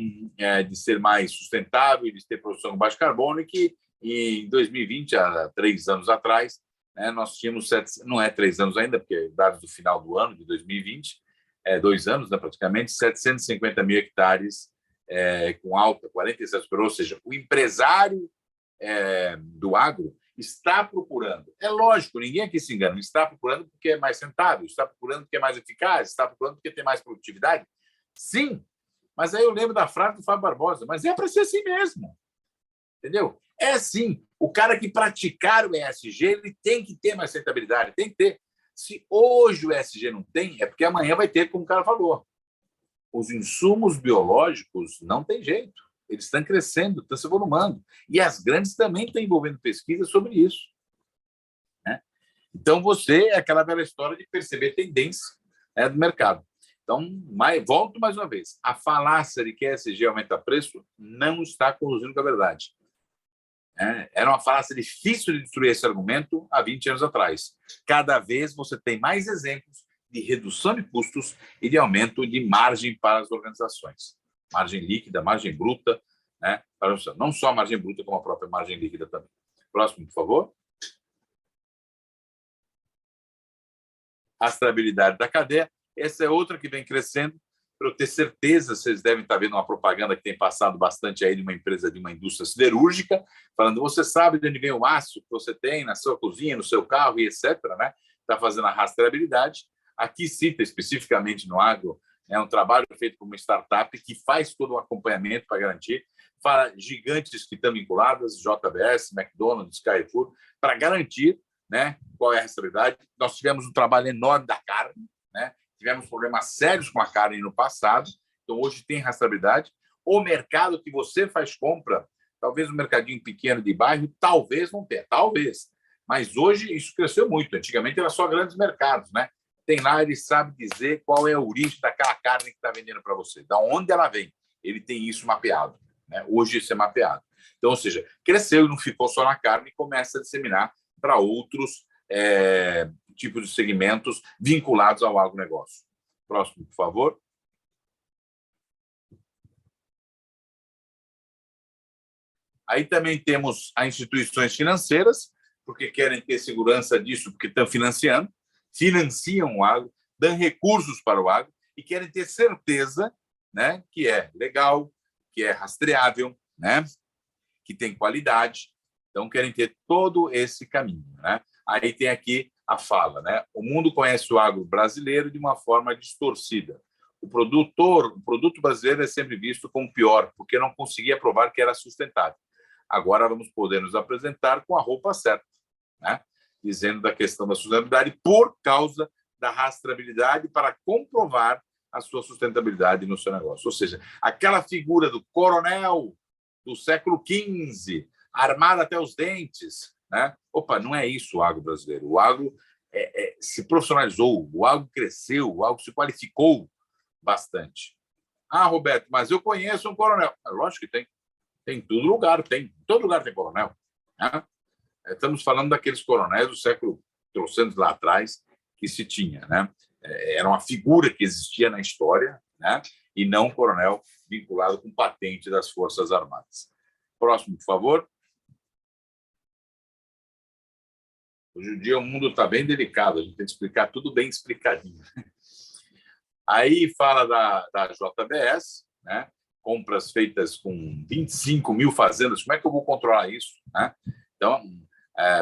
de ser mais sustentável, de ter produção com baixo carbono, e que em 2020, há 3 anos atrás, né, nós tínhamos, não é 3 anos ainda, porque dados do final do ano de 2020, 2 anos, né, praticamente, 750 mil hectares com alta, 47 por, ou seja, o empresário do agro está procurando. É lógico, ninguém aqui se engana, está procurando porque é mais rentável, está procurando porque é mais eficaz, está procurando porque tem mais produtividade. Sim, mas aí eu lembro da frase do Fábio Barbosa, mas é para ser assim mesmo. Entendeu? É assim. O cara que praticar o ESG, ele tem que ter mais rentabilidade, tem que ter. Se hoje o ESG não tem, é porque amanhã vai ter, como o cara falou. Os insumos biológicos não tem jeito. Eles estão crescendo, estão se volumando. E as grandes também estão envolvendo pesquisa sobre isso, né? Então, você é aquela velha história de perceber tendência, né, do mercado. Então, volto mais uma vez. A falácia de que ESG aumenta preço não está conduzindo com a verdade. Era uma falácia difícil de destruir esse argumento há 20 anos atrás. Cada vez você tem mais exemplos de redução de custos e de aumento de margem para as organizações. Margem líquida, margem bruta, né? Não só a margem bruta, como a própria margem líquida também. Próximo, por favor. Rastreabilidade da cadeia. Essa é outra que vem crescendo. Para eu ter certeza, vocês devem estar vendo uma propaganda que tem passado bastante aí de uma empresa, de uma indústria siderúrgica, falando, você sabe de onde vem o aço que você tem na sua cozinha, no seu carro e etc., né? Está fazendo a rastreabilidade. Aqui cita especificamente no agro, é um trabalho feito por uma startup que faz todo um acompanhamento para garantir, fala gigantes que estão vinculadas, JBS, McDonald's, Carrefour, para garantir, né, qual é a rastreabilidade. Nós tivemos um trabalho enorme da carne, né? Tivemos problemas sérios com a carne no passado, então hoje tem rastreabilidade. O mercado que você faz compra, talvez um mercadinho pequeno de bairro, talvez não tenha, talvez. Mas hoje isso cresceu muito. Antigamente era só grandes mercados, né? Tem lá, ele sabe dizer qual é a origem daquela carne que está vendendo para você, da onde ela vem. Ele tem isso mapeado, né? Hoje isso é mapeado. Então, ou seja, cresceu e não ficou só na carne e começa a disseminar para outros tipos de segmentos vinculados ao agronegócio. Próximo, por favor. Aí também temos as instituições financeiras, porque querem ter segurança disso, porque estão financiam o agro, dão recursos para o agro e querem ter certeza, né, que é legal, que é rastreável, né, que tem qualidade. Então, querem ter todo esse caminho, né? Aí tem aqui a fala, né? O mundo conhece o agro brasileiro de uma forma distorcida. O produto brasileiro é sempre visto como pior, porque não conseguia provar que era sustentável. Agora vamos poder nos apresentar com a roupa certa, né? Dizendo da questão da sustentabilidade por causa da rastreabilidade para comprovar a sua sustentabilidade no seu negócio. Ou seja, aquela figura do coronel do século XV, armado até os dentes, né? Opa, não é isso o agro brasileiro. O agro se profissionalizou, o agro cresceu, o agro se qualificou bastante. Ah, Roberto, mas eu conheço um coronel. Lógico que tem. Tem em todo lugar, tem. Em todo lugar tem coronel, né? Estamos falando daqueles coronéis do século trocentos lá atrás que se tinha, né? Era uma figura que existia na história, né? E não um coronel vinculado com patente das Forças Armadas. Próximo, por favor. Hoje em dia o mundo está bem delicado, a gente tem que explicar tudo bem explicadinho. Aí fala da JBS, né? compras feitas com 25 mil fazendas, como é que eu vou controlar isso? Né? Então,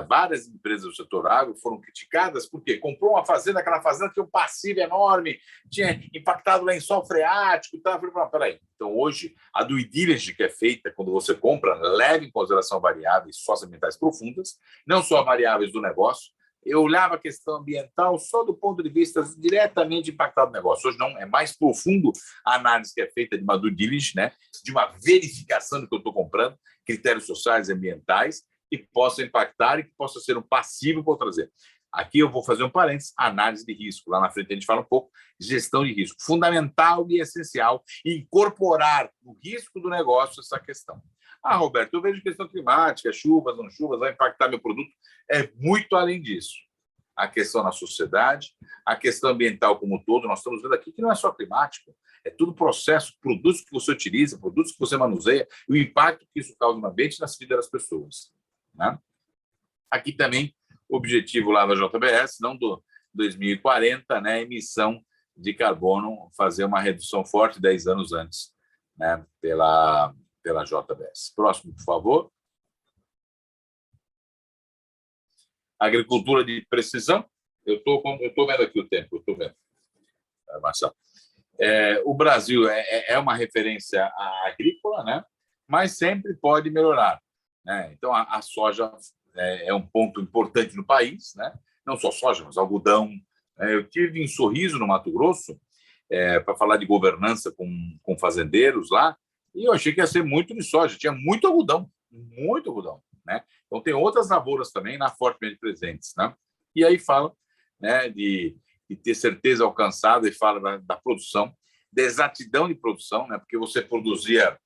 várias empresas do setor agro foram criticadas porque comprou uma fazenda, aquela fazenda tinha um passivo enorme, tinha impactado lençol freático e tal. Eu falei, peraí. Então, hoje, a due diligence que é feita quando você compra leva em consideração variáveis socioambientais profundas, não só variáveis do negócio. Eu olhava a questão ambiental só do ponto de vista diretamente impactado no negócio. Hoje não, é mais profundo a análise que é feita de uma due diligence, né? De uma verificação do que eu estou comprando, critérios sociais e ambientais, que possam impactar e que possa ser um passivo para eu trazer. Aqui eu vou fazer um parênteses, análise de risco. Lá na frente a gente fala um pouco de gestão de risco. Fundamental e essencial incorporar no risco do negócio essa questão. Roberto, eu vejo questão climática, chuvas, não chuvas, vai impactar meu produto. É muito além disso. A questão na sociedade, a questão ambiental como um todo, nós estamos vendo aqui que não é só climático, é tudo processo, produtos que você utiliza, produtos que você manuseia, e o impacto que isso causa no ambiente e na vida das pessoas. Né? Aqui também, o objetivo lá da JBS, não do 2040, né, emissão de carbono, fazer uma redução forte 10 anos antes, né, pela JBS. Próximo, por favor. Agricultura de precisão. Eu estou vendo aqui o tempo, eu estou vendo. Marcelo. O Brasil é uma referência agrícola, né? Mas sempre pode melhorar. Né? Então, a soja é um ponto importante no país, né? Não só soja, mas algodão. Eu tive em Sorriso, no Mato Grosso, para falar de governança com fazendeiros lá, e eu achei que ia ser muito de soja. Tinha muito algodão, né? Então, tem outras lavouras também na fortemente presentes, né? E aí fala, né, de ter certeza alcançada, e fala da produção, da exatidão de produção, né? Porque você produzia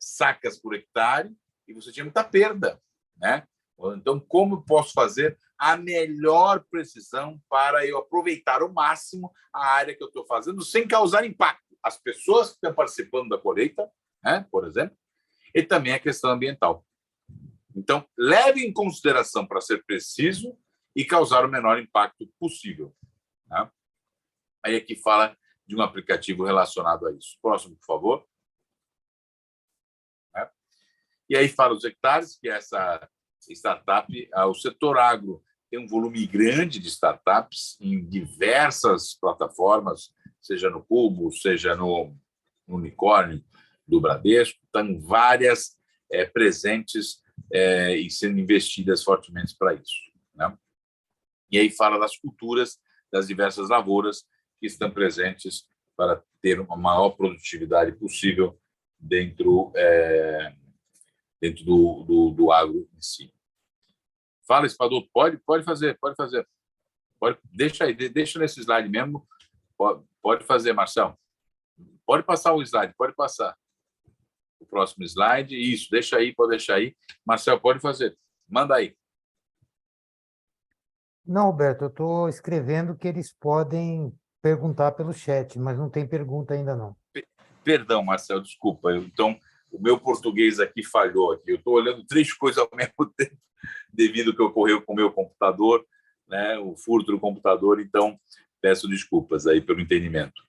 sacas por hectare e você tinha muita perda, né? Então, como eu posso fazer a melhor precisão para eu aproveitar ao máximo a área que eu estou fazendo sem causar impacto às pessoas que estão participando da colheita, né, por exemplo, e também a questão ambiental. Então, leve em consideração para ser preciso e causar o menor impacto possível. Né? Aí aqui fala de um aplicativo relacionado a isso. Próximo, por favor. E aí fala os hectares, que é essa startup. O setor agro tem um volume grande de startups em diversas plataformas, seja no Cubo, seja no Unicórnio do Bradesco. Estão várias presentes e sendo investidas fortemente para isso. Né? E aí fala das culturas, das diversas lavouras que estão presentes para ter uma maior produtividade possível dentro do agro em si. Fala, Espadoto, pode fazer. Deixa nesse slide mesmo. Pode fazer, Marcelo. Pode passar o slide, pode passar. O próximo slide, isso, pode deixar aí. Marcelo, pode fazer. Manda aí. Não, Roberto, eu estou escrevendo que eles podem perguntar pelo chat, mas não tem pergunta ainda não. Perdão, Marcelo, desculpa. Então, o meu português aqui falhou. Eu estou olhando 3 coisas ao mesmo tempo, devido ao que ocorreu com o meu computador, né, o furto do computador. Então, peço desculpas aí pelo entendimento.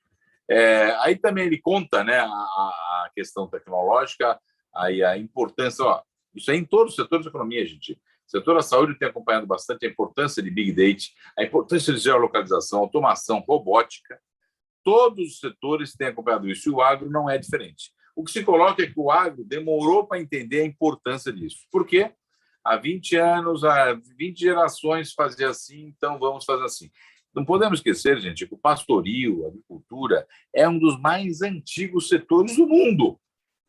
Aí também ele conta, né, a questão tecnológica, aí a importância. Isso é em todos os setores da economia, gente. O setor da saúde tem acompanhado bastante a importância de Big Data, a importância de geolocalização, automação, robótica. Todos os setores têm acompanhado isso, e o agro não é diferente. O que se coloca é que o agro demorou para entender a importância disso. Por quê? Há 20 anos, há 20 gerações fazia assim, então vamos fazer assim. Não podemos esquecer, gente, que o pastoril, a agricultura, é um dos mais antigos setores do mundo.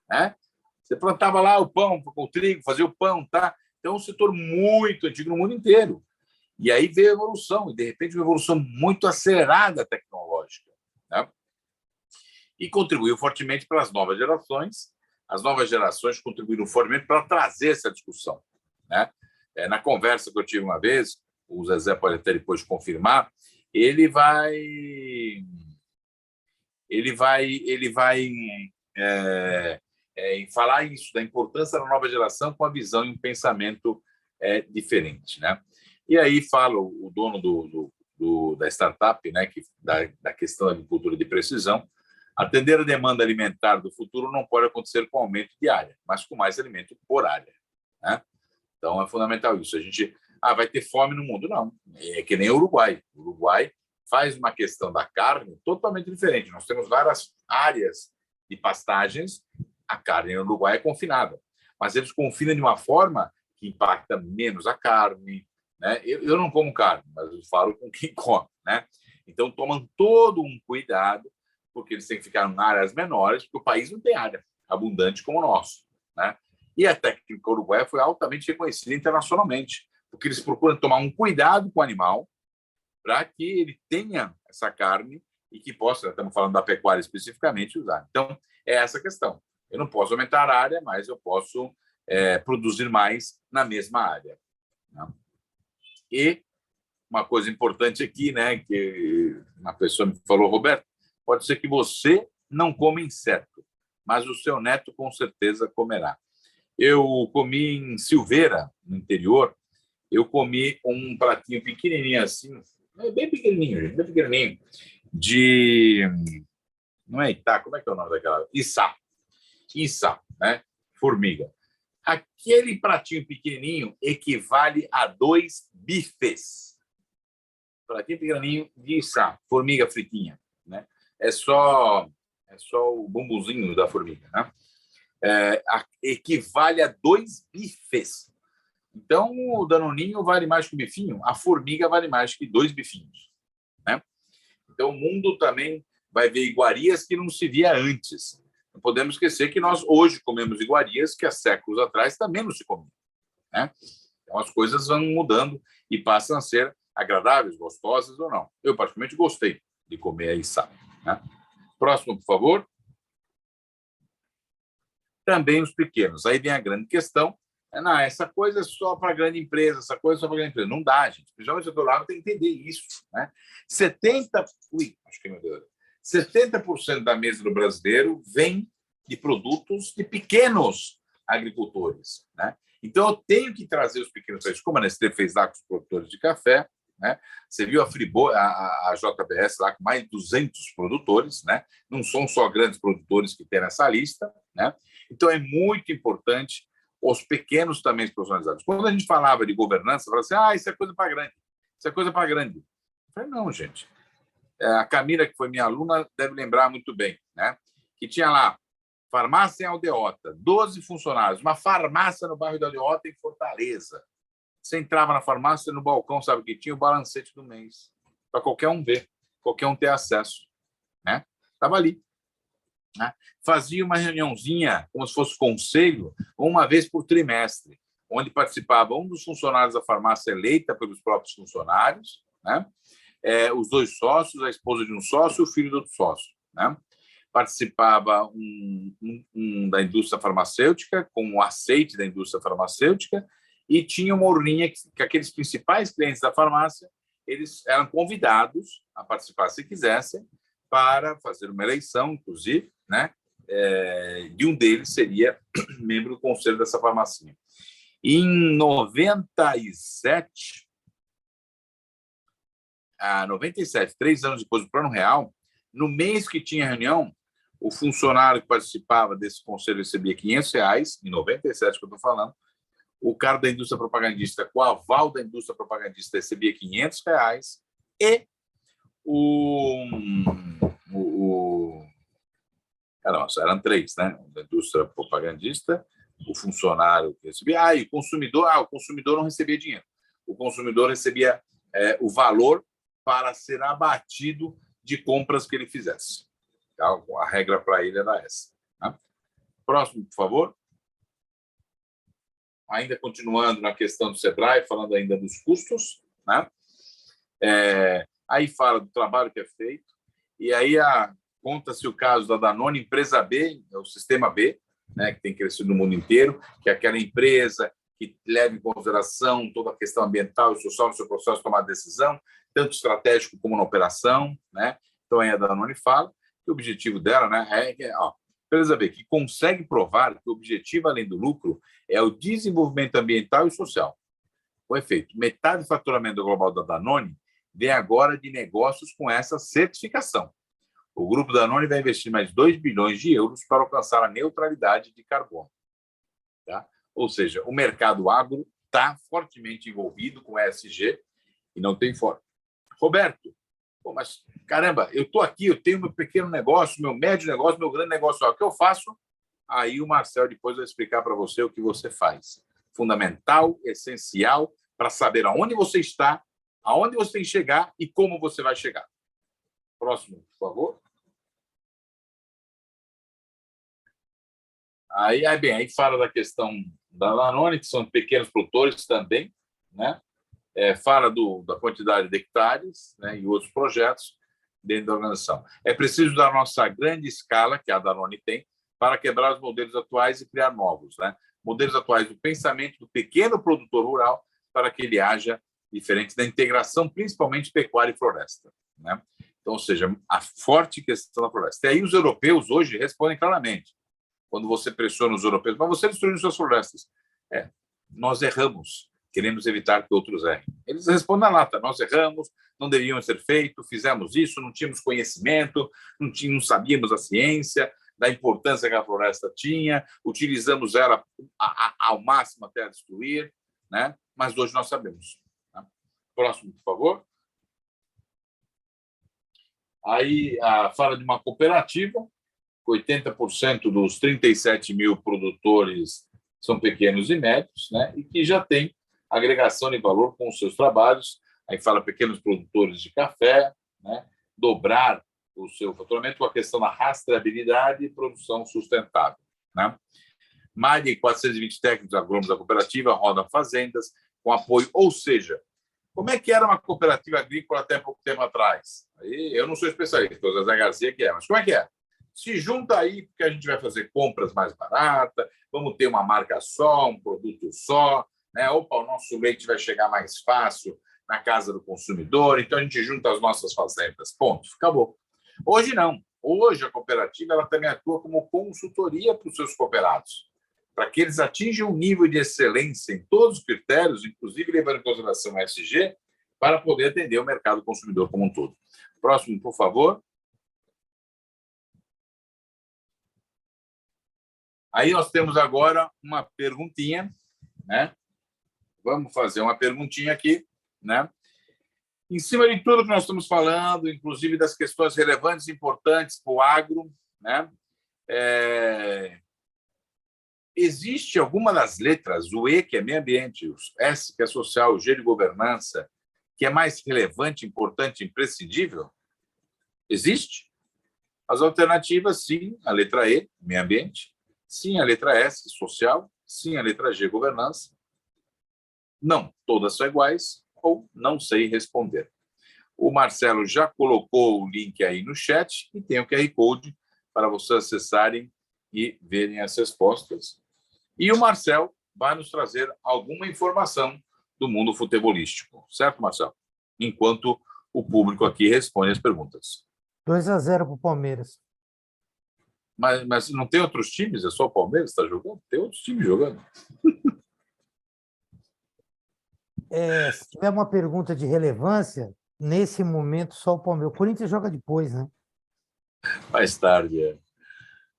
Né? Você plantava lá o pão, o trigo, fazia o pão, tá? Então, é um setor muito antigo no mundo inteiro. E aí veio a evolução, e de repente uma evolução muito acelerada tecnológica. Né? E contribuiu fortemente para as novas gerações. As novas gerações contribuíram fortemente para trazer essa discussão. Né? Na conversa que eu tive uma vez, o Zezé pode até depois confirmar, ele vai falar isso, da importância da nova geração com a visão e um pensamento diferente. Né? E aí fala o dono da startup, né, da questão da agricultura de precisão, Atender a demanda alimentar do futuro não pode acontecer com aumento de área, mas com mais alimento por área, né? Então, é fundamental isso. A gente vai ter fome no mundo. Não, é que nem o Uruguai. O Uruguai faz uma questão da carne totalmente diferente. Nós temos várias áreas de pastagens, a carne no Uruguai é confinada, mas eles confinam de uma forma que impacta menos a carne, né? Eu não como carne, mas eu falo com quem come, né? Então, tomam todo um cuidado, porque eles têm que ficar em áreas menores, porque o país não tem área abundante como o nosso, né? E a técnica uruguaia foi altamente reconhecida internacionalmente, porque eles procuram tomar um cuidado com o animal para que ele tenha essa carne e que possa, estamos falando da pecuária especificamente, usar. Então, é essa a questão. Eu não posso aumentar a área, mas eu posso produzir mais na mesma área, né? E uma coisa importante aqui, né, que uma pessoa me falou, Roberto, pode ser que você não coma inseto, mas o seu neto com certeza comerá. Eu comi em Silveira, no interior, eu comi um pratinho pequenininho assim, bem pequenininho, de... Não é Itá, como é que é o nome daquela? Içá, né? Formiga. Aquele pratinho pequenininho equivale a 2 bifes. Pratinho pequenininho de içá, formiga fritinha, né? É só o bumbuzinho da formiga, né? Equivale a 2 bifes. Então, o danoninho vale mais que o bifinho, a formiga vale mais que 2 bifinhos, né? Então, o mundo também vai ver iguarias que não se via antes. Não podemos esquecer que nós hoje comemos iguarias que há séculos atrás também não se comiam, né? Então, as coisas vão mudando e passam a ser agradáveis, gostosas ou não. Eu, particularmente, gostei de comer a içá, né? Próximo, por favor. Também os pequenos. Aí vem a grande questão. Não, essa coisa é só para grande empresa, essa coisa é só para grande empresa. Não dá, gente. Principalmente o setor agro tem que entender isso, né? 70% da mesa do brasileiro vem de produtos de pequenos agricultores, né? Então, eu tenho que trazer os pequenos, como a Nestlé fez lá com os produtores de café, né? Você viu a Friboi, a JBS lá com mais de 200 produtores, né? Não são só grandes produtores que tem nessa lista, né? Então, é muito importante os pequenos também profissionalizados. Quando a gente falava de governança, falava assim, isso é coisa para grande, isso é coisa para grande. Eu falei, não, gente. A Camila, que foi minha aluna, deve lembrar muito bem, né? Que tinha lá, farmácia em Aldeota, 12 funcionários, uma farmácia no bairro de Aldeota, em Fortaleza. Você entrava na farmácia, no balcão, sabe o que tinha? O balancete do mês, para qualquer um ver, qualquer um ter acesso, né? Estava ali, né? Fazia uma reuniãozinha, como se fosse conselho, uma vez por trimestre, onde participava um dos funcionários da farmácia eleita pelos próprios funcionários, né? Os 2 sócios, a esposa de um sócio e o filho do outro sócio, né? Participava um da indústria farmacêutica, com o aceite da indústria farmacêutica, e tinha uma urninha que aqueles principais clientes da farmácia, eles eram convidados a participar, se quisessem, para fazer uma eleição, inclusive, né? De um deles seria membro do conselho dessa farmacinha. Em 97, 3 anos depois do Plano Real, no mês que tinha reunião, o funcionário que participava desse conselho recebia R$500, em 97 que eu estou falando, o cara da indústria propagandista, com o aval da indústria propagandista, recebia R$500, e eram 3, né? Da indústria propagandista, o funcionário que recebia, e o consumidor não recebia dinheiro. O consumidor recebia o valor para ser abatido de compras que ele fizesse. Então, a regra para ele era essa, né? Próximo, por favor. Ainda continuando na questão do Sebrae, falando ainda dos custos, né? Aí fala do trabalho que é feito, e aí conta-se o caso da Danone, empresa B, o sistema B, né, que tem crescido no mundo inteiro, que é aquela empresa que leva em consideração toda a questão ambiental e social no seu processo de tomar decisão, tanto estratégico como na operação, né? Então, aí a Danone fala que o objetivo dela, né, empresa B, que consegue provar que o objetivo, além do lucro, é o desenvolvimento ambiental e social. Com efeito, metade do faturamento global da Danone vem agora de negócios com essa certificação. O Grupo Danone vai investir mais 2 bilhões de euros para alcançar a neutralidade de carbono. Tá? Ou seja, o mercado agro está fortemente envolvido com ESG e não tem fora. Roberto, pô, mas caramba, eu estou aqui, eu tenho meu pequeno negócio, meu médio negócio, meu grande negócio, o que eu faço? Aí o Marcel depois vai explicar para você o que você faz. Fundamental, essencial, para saber aonde você está, aonde você tem que chegar e como você vai chegar. Próximo, por favor. Aí fala da questão da Danone, que são pequenos produtores também, né? Fala da quantidade de hectares, né, e outros projetos dentro da organização. É preciso da nossa grande escala, que a Danone tem, para quebrar os modelos atuais e criar novos, né? Modelos atuais do pensamento do pequeno produtor rural para que ele haja diferente da integração, principalmente pecuária e floresta, né? Então, ou seja, a forte questão da floresta. E aí os europeus hoje respondem claramente. Quando você pressiona os europeus, mas você destruiu suas florestas. Nós erramos. Queremos evitar que outros errem. Eles respondem na lata, nós erramos, não devíamos ser feito, fizemos isso, não tínhamos conhecimento, não sabíamos a ciência, da importância que a floresta tinha, utilizamos ela ao máximo até a destruir, né? Mas hoje nós sabemos. Tá? Próximo, por favor. Aí fala de uma cooperativa, 80% dos 37 mil produtores são pequenos e médios, né? E que já tem agregação de valor com os seus trabalhos. Aí fala pequenos produtores de café, né? Dobrar o seu faturamento com a questão da rastreabilidade e produção sustentável, né? Mais de 420 técnicos agrônomos da cooperativa rodam fazendas com apoio, ou seja, como é que era uma cooperativa agrícola até pouco tempo atrás? Aí, eu não sou especialista, o Zé Garcia que é, mas como é que é? Se junta aí, porque a gente vai fazer compras mais baratas, vamos ter uma marca só, um produto só, né? Opa, o nosso leite vai chegar mais fácil na casa do consumidor, então a gente junta as nossas fazendas. Ponto, acabou. Hoje não. Hoje a cooperativa ela também atua como consultoria para os seus cooperados, para que eles atinjam um nível de excelência em todos os critérios, inclusive levando em consideração o ESG, para poder atender o mercado consumidor como um todo. Próximo, por favor. Aí nós temos agora uma perguntinha, né? Vamos fazer uma perguntinha aqui, né? Em cima de tudo que nós estamos falando, inclusive das questões relevantes e importantes para o agro, né? Existe alguma das letras, o E, que é meio ambiente, o S, que é social, o G de governança, que é mais relevante, importante, imprescindível? Existe? As alternativas, sim, a letra E, meio ambiente, sim, a letra S, social, sim, a letra G, governança. Não, todas são iguais ou não sei responder. O Marcelo já colocou o link aí no chat e tem o QR Code para vocês acessarem e verem as respostas. E o Marcel vai nos trazer alguma informação do mundo futebolístico. Certo, Marcelo? Enquanto o público aqui responde as perguntas. 2-0 para o Palmeiras. Mas não tem outros times? É só o Palmeiras que está jogando? Tem outros times jogando. Se tiver uma pergunta de relevância, nesse momento só o Palmeiras. O Corinthians joga depois, né? Mais tarde,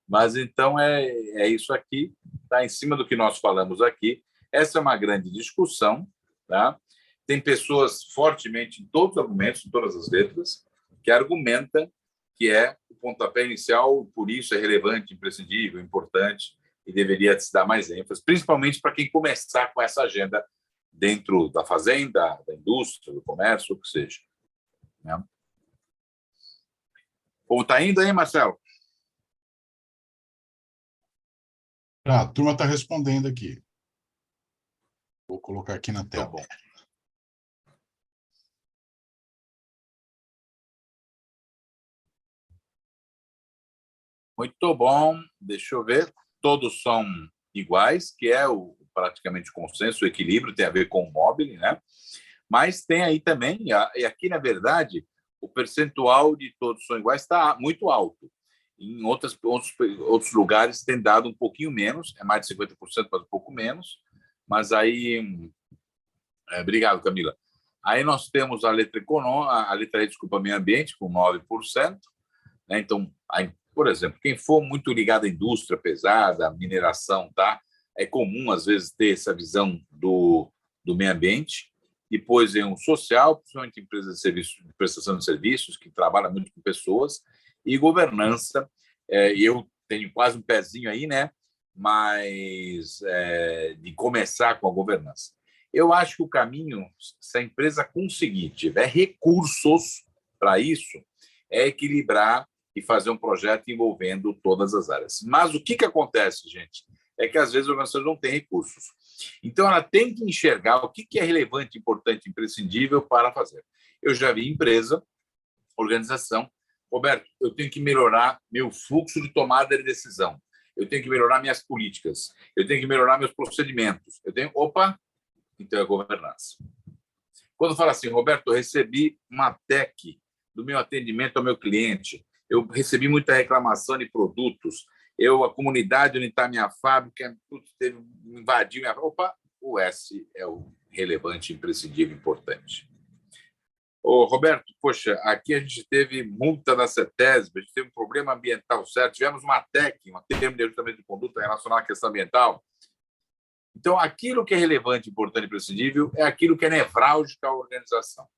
Mas então é isso aqui, tá em cima do que nós falamos aqui. Essa é uma grande discussão, tá? Tem pessoas fortemente em todos os argumentos, em todas as letras, que argumentam que o pontapé inicial, por isso é relevante, imprescindível, importante e deveria se dar mais ênfase, principalmente para quem começar com essa agenda dentro da fazenda, da indústria, do comércio, o que seja. Né? Como está indo aí, Marcelo? A turma está respondendo aqui. Vou colocar aqui na tela. Tá bom. Muito bom. Deixa eu ver. Todos são iguais, que é praticamente o consenso, o equilíbrio, tem a ver com o mobile, né? Mas tem aí também, e aqui, na verdade, o percentual de todos são iguais está muito alto. Em outros lugares tem dado um pouquinho menos, é mais de 50%, mas um pouco menos. Mas aí... obrigado, Camila. Aí nós temos a letra E, desculpa, meio ambiente, com 9%. né? Então, por exemplo, quem for muito ligado à indústria pesada, à mineração, tá? É comum, às vezes, ter essa visão do meio ambiente. Depois vem um social, principalmente empresas de serviços, de prestação de serviços, que trabalha muito com pessoas, e governança. E eu tenho quase um pezinho aí, né? Mas de começar com a governança. Eu acho que o caminho, se a empresa conseguir, tiver recursos para isso, é equilibrar e fazer um projeto envolvendo todas as áreas. Mas o que acontece, gente? É que às vezes a organização não tem recursos. Então, ela tem que enxergar o que é relevante, importante, imprescindível para fazer. Eu já vi empresa, organização, Roberto, eu tenho que melhorar meu fluxo de tomada de decisão, eu tenho que melhorar minhas políticas, eu tenho que melhorar meus procedimentos. Opa, então é governança. Quando fala assim, Roberto, eu recebi uma TEC do meu atendimento ao meu cliente, eu recebi muita reclamação de produtos, a comunidade onde está a minha fábrica invadiu minha... Opa, o S é o relevante, imprescindível, importante. Roberto, poxa, aqui a gente teve multa da CETESB, a gente teve um problema ambiental certo, tivemos uma TEC, um termo de ajustamento de conduta relacionado à questão ambiental. Então, aquilo que é relevante, importante e imprescindível é aquilo que é nevrálgico à organização.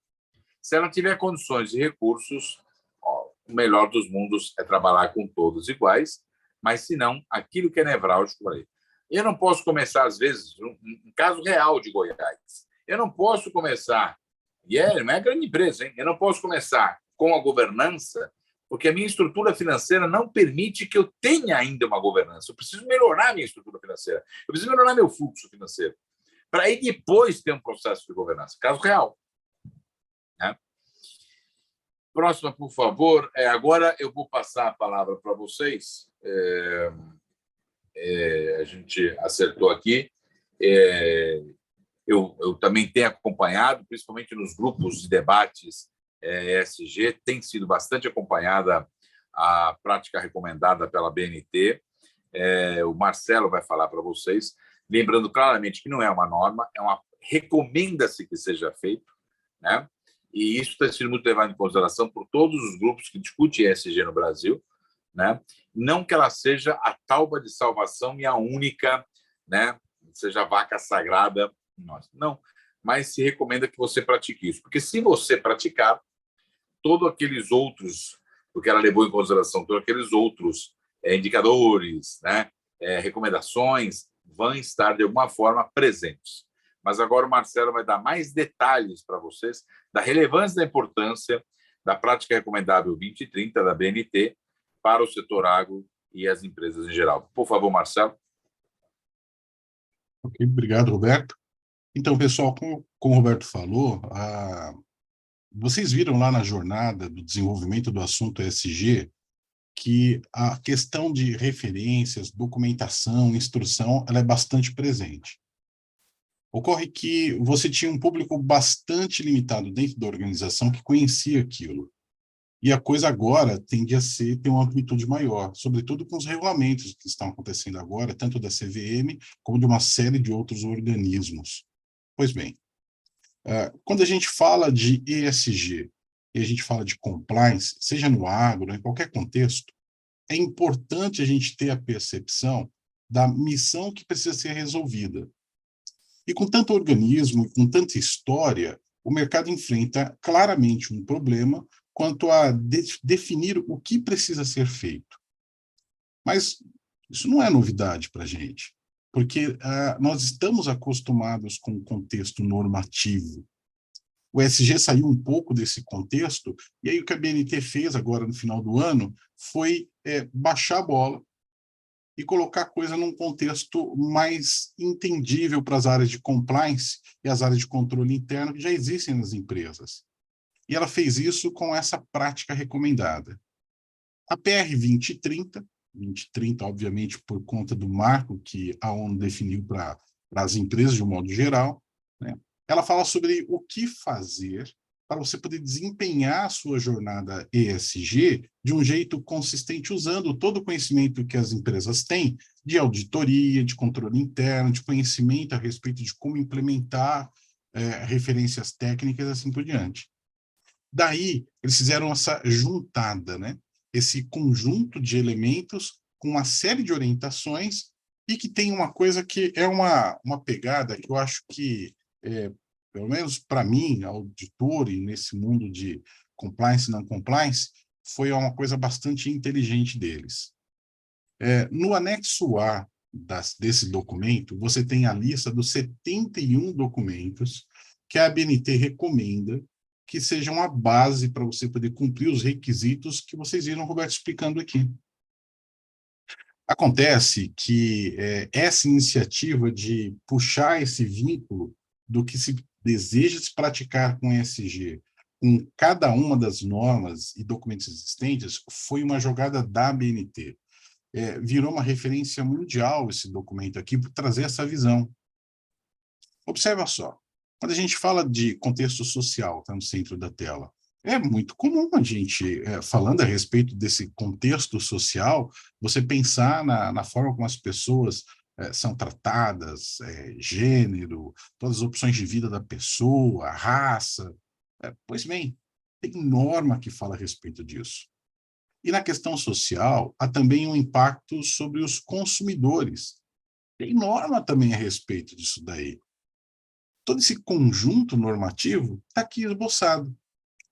Se ela tiver condições e recursos, o melhor dos mundos é trabalhar com todos iguais, mas, se não, aquilo que é nevrálgico para ele. Eu não posso começar, às vezes, um caso real de Goiás. Eu não posso começar, não é grande empresa, hein? Eu não posso começar com a governança, porque a minha estrutura financeira não permite que eu tenha ainda uma governança. Eu preciso melhorar a minha estrutura financeira. Eu preciso melhorar meu fluxo financeiro. Para aí depois ter um processo de governança. Caso real. Né? Próxima, por favor. Agora eu vou passar a palavra para vocês. A gente acertou aqui. Eu também tenho acompanhado, principalmente nos grupos de debates ESG, tem sido bastante acompanhada a prática recomendada pela BNT. O Marcelo vai falar para vocês, lembrando claramente que não é uma norma, recomenda-se que seja feito, né? E isso tem sido muito levado em consideração por todos os grupos que discutem ESG no Brasil, né? Não que ela seja a tábua de salvação e a única, né? Seja a vaca sagrada, não, mas se recomenda que você pratique isso, porque se você praticar, todos aqueles outros, porque ela levou em consideração todos aqueles outros indicadores, né? Recomendações, vão estar de alguma forma presentes. Mas agora o Marcelo vai dar mais detalhes para vocês da relevância e da importância da prática recomendável 2030 da BNT para o setor agro e as empresas em geral. Por favor, Marcelo. Ok, obrigado, Roberto. Então, pessoal, como o Roberto falou, vocês viram lá na jornada do desenvolvimento do assunto ESG que a questão de referências, documentação, instrução, ela é bastante presente. Ocorre que você tinha um público bastante limitado dentro da organização que conhecia aquilo. E a coisa agora tende a ter uma amplitude maior, sobretudo com os regulamentos que estão acontecendo agora, tanto da CVM como de uma série de outros organismos. Pois bem, quando a gente fala de ESG e a gente fala de compliance, seja no agro, em qualquer contexto, é importante a gente ter a percepção da missão que precisa ser resolvida. E com tanto organismo e com tanta história, o mercado enfrenta claramente um problema quanto a definir o que precisa ser feito. Mas isso não é novidade para a gente, porque nós estamos acostumados com o contexto normativo. O ESG saiu um pouco desse contexto, e aí o que a BNT fez agora no final do ano foi baixar a bola e colocar a coisa num contexto mais entendível para as áreas de compliance e as áreas de controle interno que já existem nas empresas. E ela fez isso com essa prática recomendada. A PR 2030, obviamente, por conta do marco que a ONU definiu para as empresas de um modo geral, né? Ela fala sobre o que fazer para você poder desempenhar a sua jornada ESG de um jeito consistente, usando todo o conhecimento que as empresas têm de auditoria, de controle interno, de conhecimento a respeito de como implementar referências técnicas e assim por diante. Daí, eles fizeram essa juntada, né? esse conjunto de elementos com uma série de orientações e que tem uma coisa que é uma pegada que eu acho que, pelo menos para mim, auditor, e nesse mundo de compliance e não compliance, foi uma coisa bastante inteligente deles. No anexo A desse documento, você tem a lista dos 71 documentos que a ABNT recomenda que sejam a base para você poder cumprir os requisitos que vocês viram o Roberto explicando aqui. Acontece que essa iniciativa de puxar esse vínculo do que se deseja se praticar com ESG, com cada uma das normas e documentos existentes, foi uma jogada da ABNT. Virou uma referência mundial esse documento aqui por trazer essa visão. Observa só, quando a gente fala de contexto social, está no centro da tela, é muito comum a gente, falando a respeito desse contexto social, você pensar na forma como as pessoas são tratadas, gênero, todas as opções de vida da pessoa, raça. Pois bem, tem norma que fala a respeito disso. E na questão social, há também um impacto sobre os consumidores. Tem norma também a respeito disso daí. Todo esse conjunto normativo está aqui esboçado.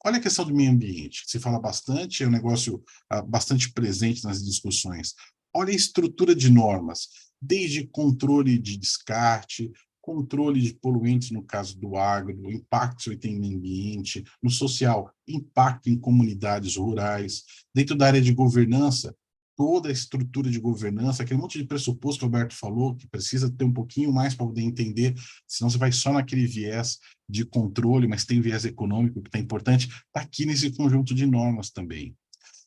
Olha a questão do meio ambiente, que se fala bastante, é um negócio bastante presente nas discussões. Olha a estrutura de normas, desde controle de descarte, controle de poluentes no caso do agro, o impacto que ele tem no meio ambiente, no social, impacto em comunidades rurais, dentro da área de governança, toda a estrutura de governança, aquele monte de pressuposto que o Roberto falou, que precisa ter um pouquinho mais para poder entender, senão você vai só naquele viés de controle, mas tem viés econômico que está importante, está aqui nesse conjunto de normas também.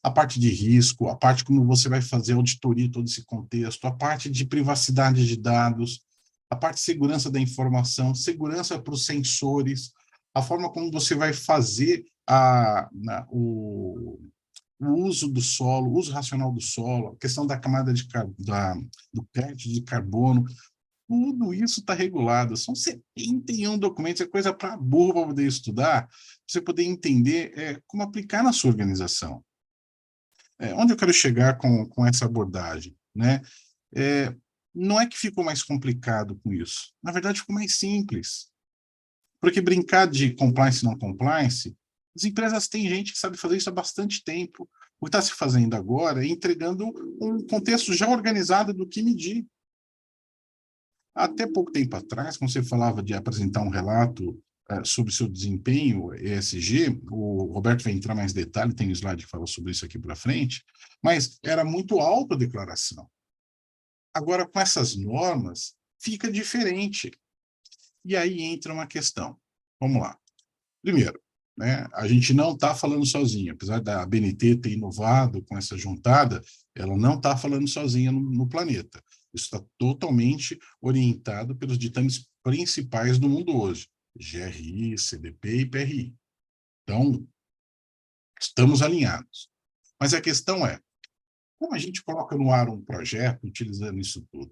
A parte de risco, a parte como você vai fazer auditoria, todo esse contexto, a parte de privacidade de dados, a parte de segurança da informação, segurança para os sensores, a forma como você vai fazer o uso do solo, o uso racional do solo, a questão da camada do crédito de carbono, tudo isso está regulado. São 71 documentos, é coisa para burro para poder estudar, para você poder entender como aplicar na sua organização. Onde eu quero chegar com essa abordagem? Né? Não é que ficou mais complicado com isso. Na verdade, ficou mais simples. Porque brincar de compliance e não compliance, as empresas têm gente que sabe fazer isso há bastante tempo. O que está se fazendo agora é entregando um contexto já organizado do que medir. Até pouco tempo atrás, quando você falava de apresentar um relato sobre seu desempenho ESG, o Roberto vai entrar mais em detalhe, tem um slide que fala sobre isso aqui para frente, mas era muito alta a declaração. Agora, com essas normas, fica diferente. E aí entra uma questão. Vamos lá. Primeiro, né, a gente não está falando sozinho. Apesar da ABNT ter inovado com essa juntada, ela não está falando sozinha no planeta. Isso está totalmente orientado pelos ditames principais do mundo hoje, GRI, CDP e PRI. Então, estamos alinhados. Mas a questão é, como a gente coloca no ar um projeto utilizando isso tudo?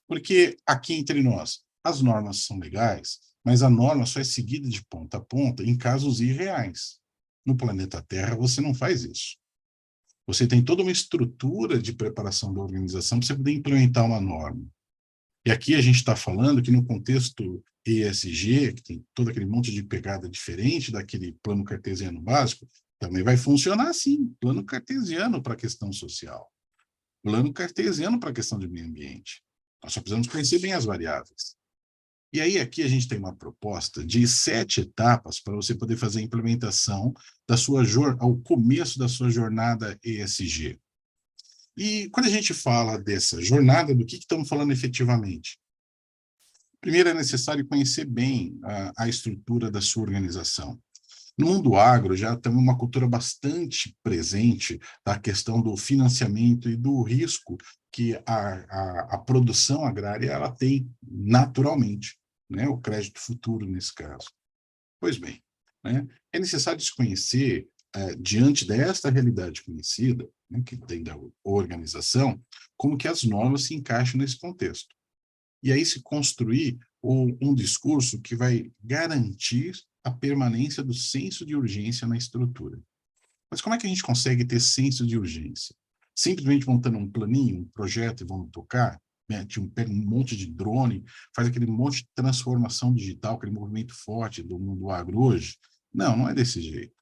Porque aqui entre nós, as normas são legais, mas a norma só é seguida de ponta a ponta em casos irreais. No planeta Terra, você não faz isso. Você tem toda uma estrutura de preparação da organização para você poder implementar uma norma. E aqui a gente está falando que no contexto ESG, que tem todo aquele monte de pegada diferente daquele plano cartesiano básico, também vai funcionar assim, plano cartesiano para a questão social, plano cartesiano para a questão de meio ambiente. Nós só precisamos conhecer bem as variáveis. E aí aqui a gente tem uma proposta de 7 etapas para você poder fazer a implementação ao começo da sua jornada ESG. E quando a gente fala dessa jornada, do que estamos falando efetivamente? Primeiro, é necessário conhecer bem a estrutura da sua organização. No mundo agro, já tem uma cultura bastante presente da questão do financiamento e do risco que a produção agrária ela tem naturalmente, né? O crédito futuro, nesse caso. Pois bem, né? É necessário se conhecer, diante desta realidade conhecida, né, que tem da organização, como que as normas se encaixam nesse contexto. E aí se construir um discurso que vai garantir a permanência do senso de urgência na estrutura. Mas como é que a gente consegue ter senso de urgência? Simplesmente montando um planinho, um projeto e vamos tocar? Pega um monte de drone, faz aquele monte de transformação digital, aquele movimento forte do mundo agro hoje? Não, não é desse jeito,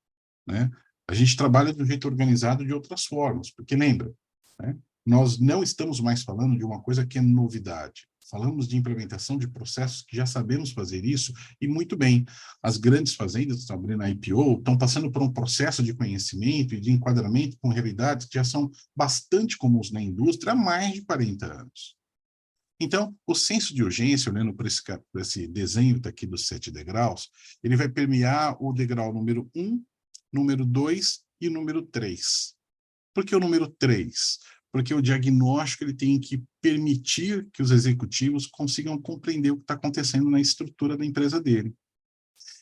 né? A gente trabalha de um jeito organizado de outras formas, porque lembra, né? Nós não estamos mais falando de uma coisa que é novidade. Falamos de implementação de processos que já sabemos fazer isso, e muito bem. As grandes fazendas que estão abrindo a IPO estão passando por um processo de conhecimento e de enquadramento com realidades que já são bastante comuns na indústria há mais de 40 anos. Então, o senso de urgência, olhando por esse desenho que está aqui dos 7 degraus, ele vai permear o degrau número 1, número 2 e número 3. Por que o número 3? Porque o diagnóstico ele tem que permitir que os executivos consigam compreender o que está acontecendo na estrutura da empresa dele.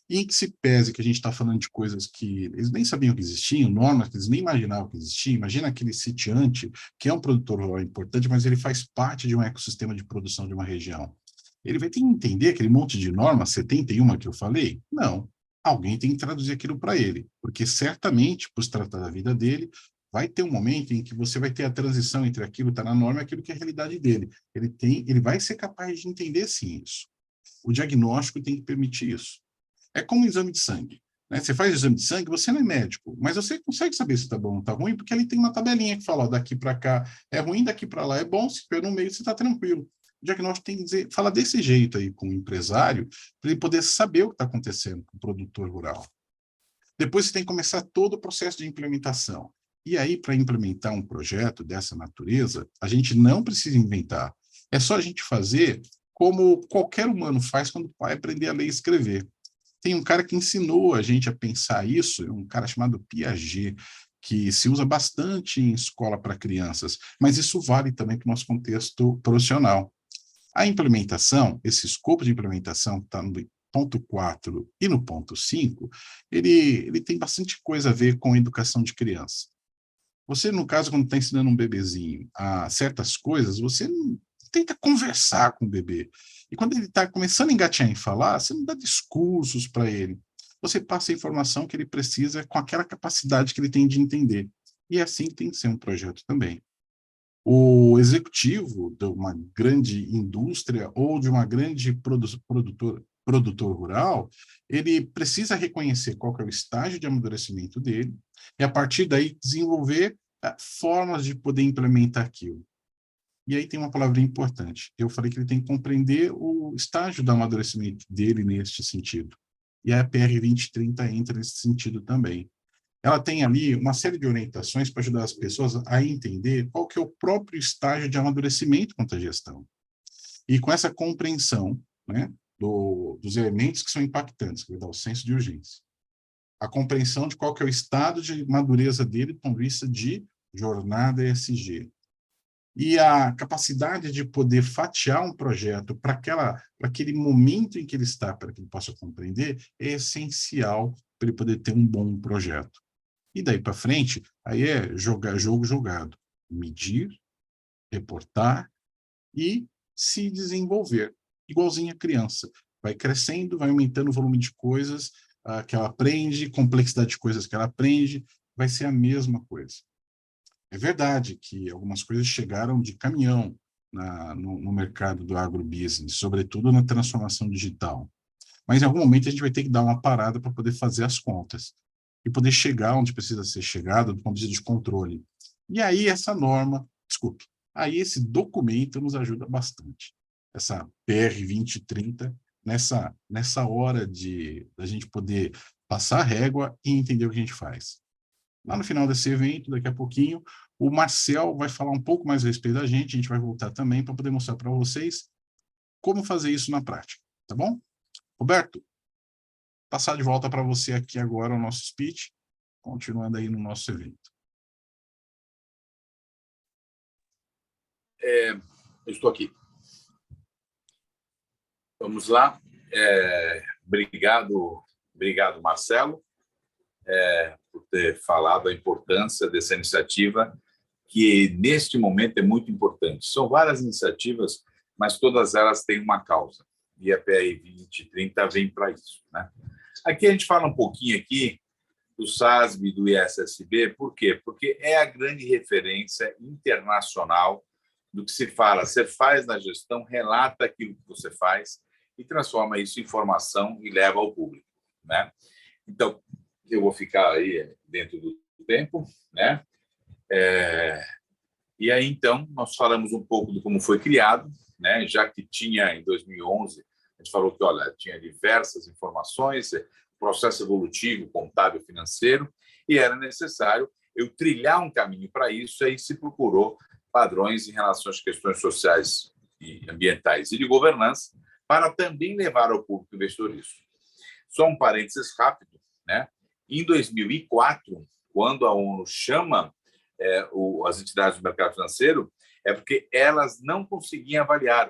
E em que se pese que a gente está falando de coisas que eles nem sabiam que existiam, normas que eles nem imaginavam que existiam. Imagina aquele sitiante, que é um produtor rural importante, mas ele faz parte de um ecossistema de produção de uma região. Ele vai ter que entender aquele monte de normas, 71 que eu falei? Não. Alguém tem que traduzir aquilo para ele, porque certamente, por se tratar da vida dele, vai ter um momento em que você vai ter a transição entre aquilo que está na norma e aquilo que é a realidade dele. Ele vai ser capaz de entender, sim, isso. O diagnóstico tem que permitir isso. É como um exame de sangue, né? Você faz o exame de sangue, você não é médico, mas você consegue saber se está bom ou está ruim, porque ele tem uma tabelinha que fala, ó, daqui para cá é ruim, daqui para lá é bom, se estiver no meio você está tranquilo. O diagnóstico tem que dizer, fala desse jeito aí com o empresário, para ele poder saber o que está acontecendo com o produtor rural. Depois você tem que começar todo o processo de implementação. E aí, para implementar um projeto dessa natureza, a gente não precisa inventar. É só a gente fazer como qualquer humano faz quando vai aprender a ler e escrever. Tem um cara que ensinou a gente a pensar isso, um cara chamado Piaget, que se usa bastante em escola para crianças, mas isso vale também para o nosso contexto profissional. A implementação, esse escopo de implementação que está no ponto 4 e no ponto 5, ele tem bastante coisa a ver com a educação de criança. Você, no caso, quando está ensinando um bebezinho a certas coisas, você tenta conversar com o bebê. E quando ele está começando a engatinhar em falar, você não dá discursos para ele. Você passa a informação que ele precisa com aquela capacidade que ele tem de entender. E assim tem que ser um projeto também. O executivo de uma grande indústria ou de uma grande produtor rural, ele precisa reconhecer qual que é o estágio de amadurecimento dele e, a partir daí, desenvolver formas de poder implementar aquilo. E aí tem uma palavra importante. Eu falei que ele tem que compreender o estágio do amadurecimento dele neste sentido. E a PR 2030 entra nesse sentido também. Ela tem ali uma série de orientações para ajudar as pessoas a entender qual que é o próprio estágio de amadurecimento quanto à gestão. E com essa compreensão, né, dos elementos que são impactantes, que vai dar o senso de urgência. A compreensão de qual que é o estado de madureza dele do ponto de vista de jornada ESG. E a capacidade de poder fatiar um projeto para aquele momento em que ele está, para que ele possa compreender, é essencial para ele poder ter um bom projeto. E daí para frente, aí é jogar jogo jogado, medir, reportar e se desenvolver, igualzinho a criança. Vai crescendo, vai aumentando o volume de coisas que ela aprende, complexidade de coisas que ela aprende, vai ser a mesma coisa. É verdade que algumas coisas chegaram de caminhão no mercado do agrobusiness, sobretudo na transformação digital. Mas em algum momento a gente vai ter que dar uma parada para poder fazer as contas e poder chegar onde precisa ser chegado do ponto de vista de controle. E aí aí esse documento nos ajuda bastante. Essa PR 2030, nessa hora da gente poder passar a régua e entender o que a gente faz. Lá no final desse evento, daqui a pouquinho, o Marcel vai falar um pouco mais a respeito da gente, a gente vai voltar também para poder mostrar para vocês como fazer isso na prática, tá bom? Roberto, passar de volta para você aqui agora o nosso speech, continuando aí no nosso evento. Eu estou aqui. Vamos lá. Obrigado, Marcelo, por ter falado a importância dessa iniciativa, que neste momento é muito importante. São várias iniciativas, mas todas elas têm uma causa, e a PR 2030 vem para isso, né? Aqui a gente fala um pouquinho aqui do SASB e do ISSB. Por quê? Porque é a grande referência internacional do que se fala. Você faz na gestão, relata aquilo que você faz e transforma isso em informação e leva ao público, né? Então, eu vou ficar aí dentro do tempo, né? E aí, então, nós falamos um pouco de como foi criado, né? Já que tinha, em 2011, a gente falou que, olha, tinha diversas informações, processo evolutivo, contábil, financeiro, e era necessário eu trilhar um caminho para isso, e aí se procurou padrões em relação às questões sociais e ambientais e de governança, para também levar ao público investidor isso. Só um parênteses rápido, né? Em 2004, quando a ONU chama as entidades do mercado financeiro, é porque elas não conseguiam avaliar,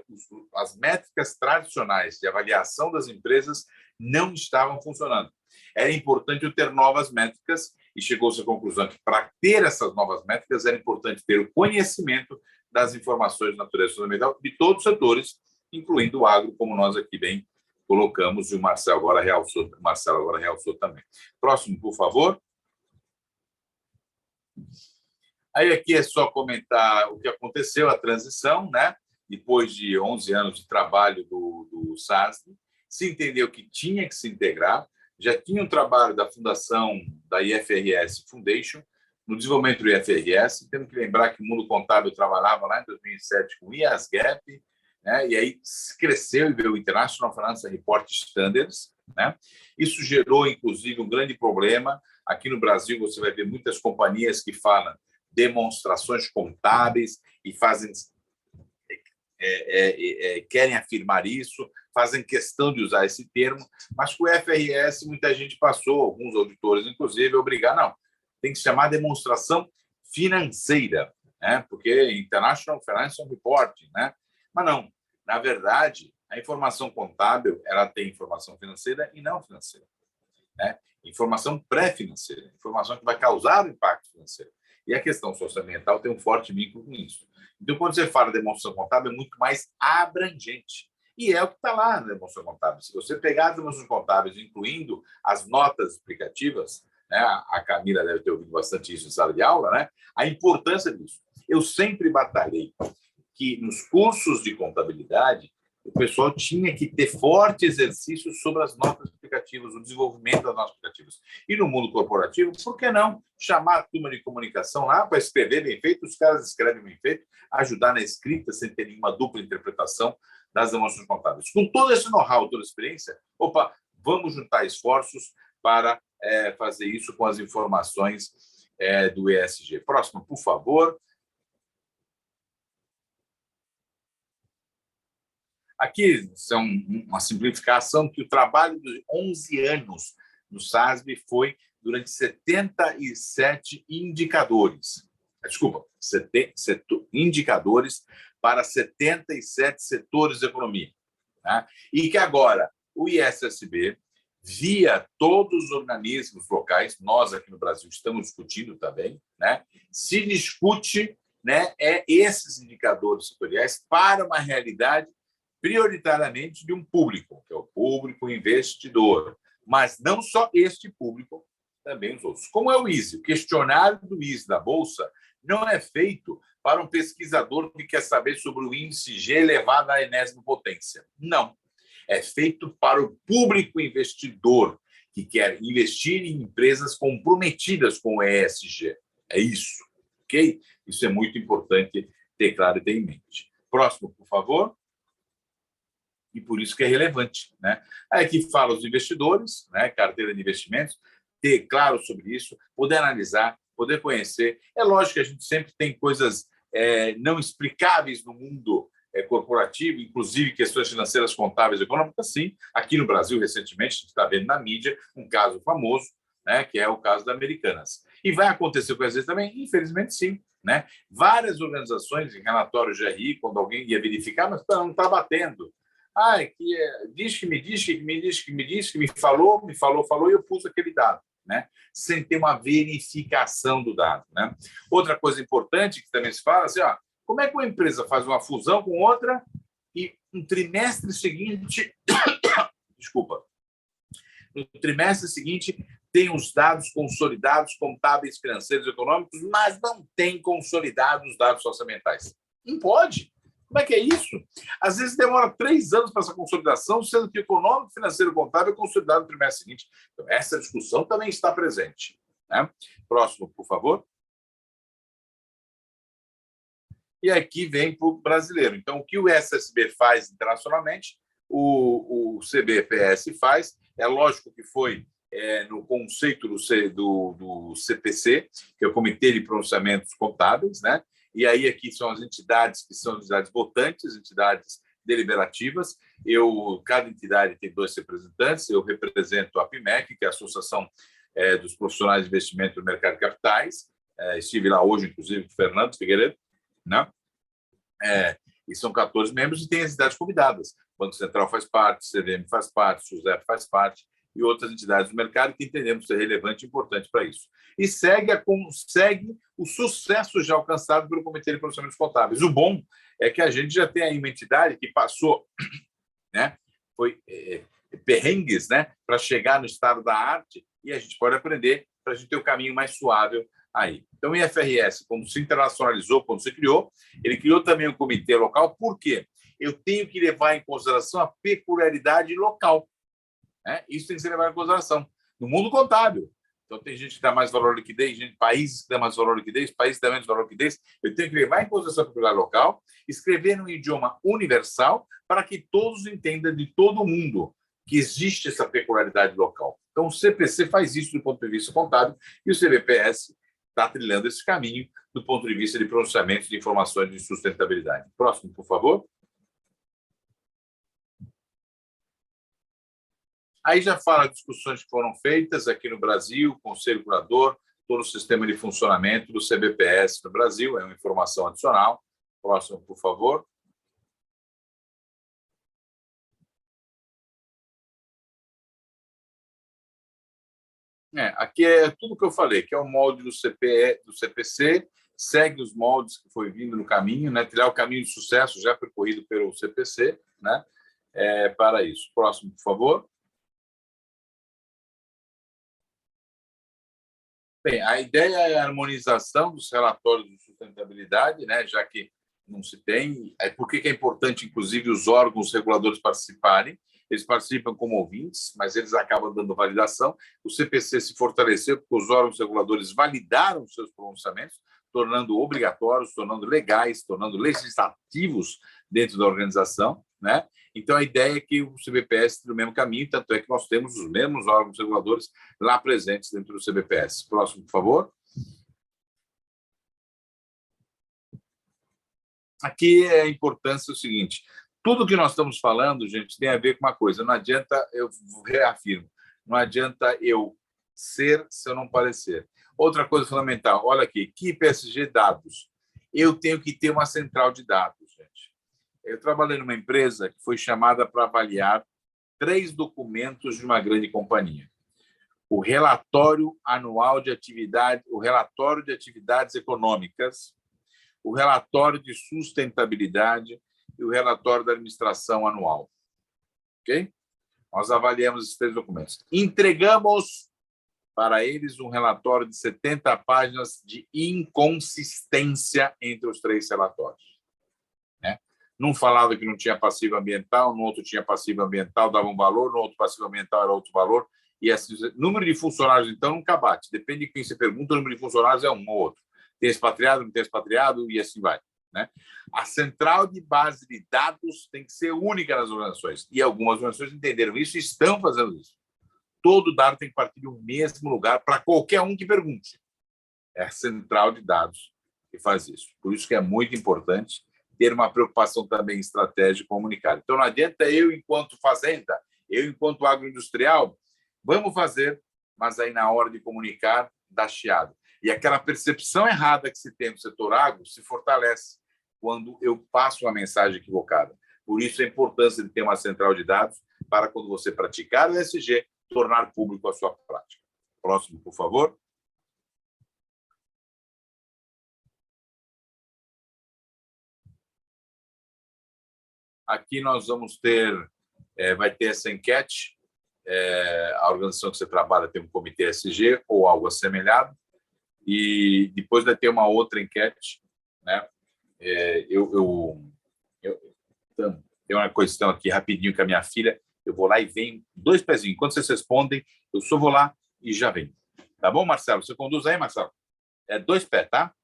as métricas tradicionais de avaliação das empresas não estavam funcionando. Era importante eu ter novas métricas e chegou-se à conclusão que, para ter essas novas métricas, era importante ter o conhecimento das informações de natureza fundamental de todos os setores, incluindo o agro, como nós aqui bem colocamos, e o Marcelo agora realçou também. Próximo, por favor. Aí aqui é só comentar o que aconteceu, a transição, né? Depois de 11 anos de trabalho do SASB, se entendeu que tinha que se integrar, já tinha um trabalho da fundação da IFRS Foundation, no desenvolvimento do IFRS, temos que lembrar que o mundo contábil trabalhava lá em 2007 com o IASGAP, né? E aí cresceu e veio o International Financial Report Standards, né? Isso gerou, inclusive, um grande problema. Aqui no Brasil, você vai ver muitas companhias que falam demonstrações contábeis e fazem querem afirmar isso, fazem questão de usar esse termo, mas com o IFRS muita gente passou, alguns auditores, inclusive, a obrigar, não, tem que se chamar demonstração financeira, né? Porque International Financial Reporting, né? Mas não, na verdade, a informação contábil, ela tem informação financeira e não financeira, né? Informação pré-financeira, informação que vai causar o impacto financeiro. E a questão socioambiental tem um forte vínculo com isso. Então, quando você fala de demonstração contábil, é muito mais abrangente. E é o que está lá na demonstração contábil. Se você pegar as demonstrações contábeis, incluindo as notas explicativas, né, a Camila deve ter ouvido bastante isso em sala de aula, né, a importância disso. Eu sempre batalhei que nos cursos de contabilidade o pessoal tinha que ter forte exercício sobre as notas explicativas, o desenvolvimento das notas explicativas. E no mundo corporativo, por que não chamar a turma de comunicação lá para escrever bem feito, os caras escrevem bem feito, ajudar na escrita sem ter nenhuma dupla interpretação das demonstrações contábeis. Com todo esse know-how, toda a experiência, vamos juntar esforços para fazer isso com as informações do ESG. Próximo, por favor. Aqui são uma simplificação que o trabalho de 11 anos no SASB foi durante 77 indicadores. Desculpa, indicadores para 77 setores da economia. Tá? E que agora o ISSB, via todos os organismos locais, nós aqui no Brasil estamos discutindo também, né? Se discute, né, esses indicadores setoriais para uma realidade prioritariamente de um público, que é o público investidor, mas não só este público, também os outros. Como é o ISE? O questionário do ISE da Bolsa não é feito para um pesquisador que quer saber sobre o índice G elevado à enésima potência. Não. É feito para o público investidor que quer investir em empresas comprometidas com o ESG. É isso, ok? Isso é muito importante ter claro e ter em mente. Próximo, por favor. E por isso que é relevante, né? Aí aqui fala os investidores, né? Carteira de investimentos, ter claro sobre isso, poder analisar, poder conhecer. É lógico que a gente sempre tem coisas não explicáveis no mundo corporativo, inclusive questões financeiras, contábeis, econômicas, sim. Aqui no Brasil, recentemente, a gente está vendo na mídia um caso famoso, né? Que é o caso da Americanas. E vai acontecer com vezes também? Infelizmente, sim. Né? Várias organizações, em relatório GRI, quando alguém ia verificar, mas não está batendo. Diz que me falou, e eu pus aquele dado, né? Sem ter uma verificação do dado, né? Outra coisa importante que também se fala assim, como é que uma empresa faz uma fusão com outra e no trimestre seguinte, desculpa, No trimestre seguinte, tem os dados consolidados, contábeis, financeiros, econômicos, mas não tem consolidados os dados orçamentais. Não pode. Como é que é isso? Às vezes demora 3 anos para essa consolidação, sendo que econômico, financeiro e contábil é consolidado no trimestre seguinte. Então, essa discussão também está presente. Né? Próximo, por favor. E aqui vem para o brasileiro. Então, o que o SSB faz internacionalmente, o CBPS faz. É lógico que foi no conceito do CPC, que é o Comitê de Pronunciamentos Contábeis, né? E aí aqui são as entidades que são entidades votantes, entidades deliberativas. Cada entidade tem 2 representantes. Eu represento a APIMEC, que é a Associação dos Profissionais de Investimento no Mercado de Capitais. Estive lá hoje, inclusive, com o Fernando Figueiredo, né? E são 14 membros e tem as entidades convidadas. O Banco Central faz parte, o CVM faz parte, o SUSEP faz parte e outras entidades do mercado que entendemos ser relevante e importante para isso. E segue o sucesso já alcançado pelo Comitê de Procedimentos Contábeis. O bom é que a gente já tem aí uma entidade que passou, né, foi perrengues, né, para chegar no estado da arte, e a gente pode aprender para a gente ter o caminho mais suave aí. Então, o IFRS, quando se internacionalizou, quando se criou, ele criou também um comitê local. Por quê? Eu tenho que levar em consideração a peculiaridade local. Né? Isso tem que ser levado em consideração. No mundo contábil. Então, tem gente que dá mais valor à liquidez, países que dão mais valor à liquidez, países que dão menos valor à liquidez. Eu tenho que levar em consideração a peculiaridade local, escrever num idioma universal para que todos entendam de todo mundo que existe essa peculiaridade local. Então, o CPC faz isso do ponto de vista contábil e o CBPS está trilhando esse caminho do ponto de vista de pronunciamento de informações de sustentabilidade. Próximo, por favor. Aí já fala discussões que foram feitas aqui no Brasil, Conselho Curador, todo o sistema de funcionamento do CBPS no Brasil, é uma informação adicional. Próximo, por favor. Aqui é tudo que eu falei, que é o molde do CPC, segue os moldes que foi vindo no caminho, né? Trilhar o caminho de sucesso já percorrido pelo CPC, né? Para isso. Próximo, por favor. Bem, a ideia é a harmonização dos relatórios de sustentabilidade, né? Já que não se tem. Por que é importante, inclusive, os órgãos reguladores participarem? Eles participam como ouvintes, mas eles acabam dando validação. O CPC se fortaleceu porque os órgãos reguladores validaram seus pronunciamentos, tornando obrigatórios, tornando legais, tornando legislativos dentro da organização, né? Então, a ideia é que o CBPS tem o mesmo caminho, tanto é que nós temos os mesmos órgãos reguladores lá presentes dentro do CBPS. Próximo, por favor. Aqui é a importância do seguinte: tudo que nós estamos falando, gente, tem a ver com uma coisa. Não adianta, eu reafirmo, não adianta eu ser se eu não parecer. Outra coisa fundamental, olha aqui, equipe SG Dados. Eu tenho que ter uma central de dados, gente. Eu trabalhei numa empresa que foi chamada para avaliar 3 documentos de uma grande companhia. O relatório anual de atividade, o relatório de atividades econômicas, o relatório de sustentabilidade e o relatório da administração anual. Ok? Nós avaliamos esses 3 documentos. Entregamos para eles um relatório de 70 páginas de inconsistência entre os 3 relatórios. Né? Num falava que não tinha passivo ambiental, no outro tinha passivo ambiental, dava um valor, no outro passivo ambiental era outro valor. E assim, número de funcionários, então, nunca bate. Depende de quem você pergunta, o número de funcionários é um ou outro. Tem expatriado, não tem expatriado, e assim vai. Né? A central de base de dados tem que ser única nas organizações. E algumas organizações entenderam isso e estão fazendo isso. Todo dado tem que partir de um mesmo lugar para qualquer um que pergunte. É a central de dados que faz isso. Por isso que é muito importante ter uma preocupação também estratégica comunicar. Então, não adianta eu, enquanto fazenda, eu, enquanto agroindustrial, vamos fazer, mas aí na hora de comunicar, dá chiado. E aquela percepção errada que se tem no setor agro se fortalece quando eu passo uma mensagem equivocada. Por isso, a importância de ter uma central de dados para, quando você praticar o ESG, tornar público a sua prática. Próximo, por favor. Aqui nós vamos ter, vai ter essa enquete, a organização que você trabalha tem um comitê ESG ou algo assemelhado, e depois vai ter uma outra enquete, né? Tem uma questão aqui rapidinho com a minha filha, eu vou lá e venho, 2 pezinhos. Enquanto vocês respondem, eu só vou lá e já venho. Tá bom, Marcelo? Você conduz aí, Marcelo? 2 pés, tá?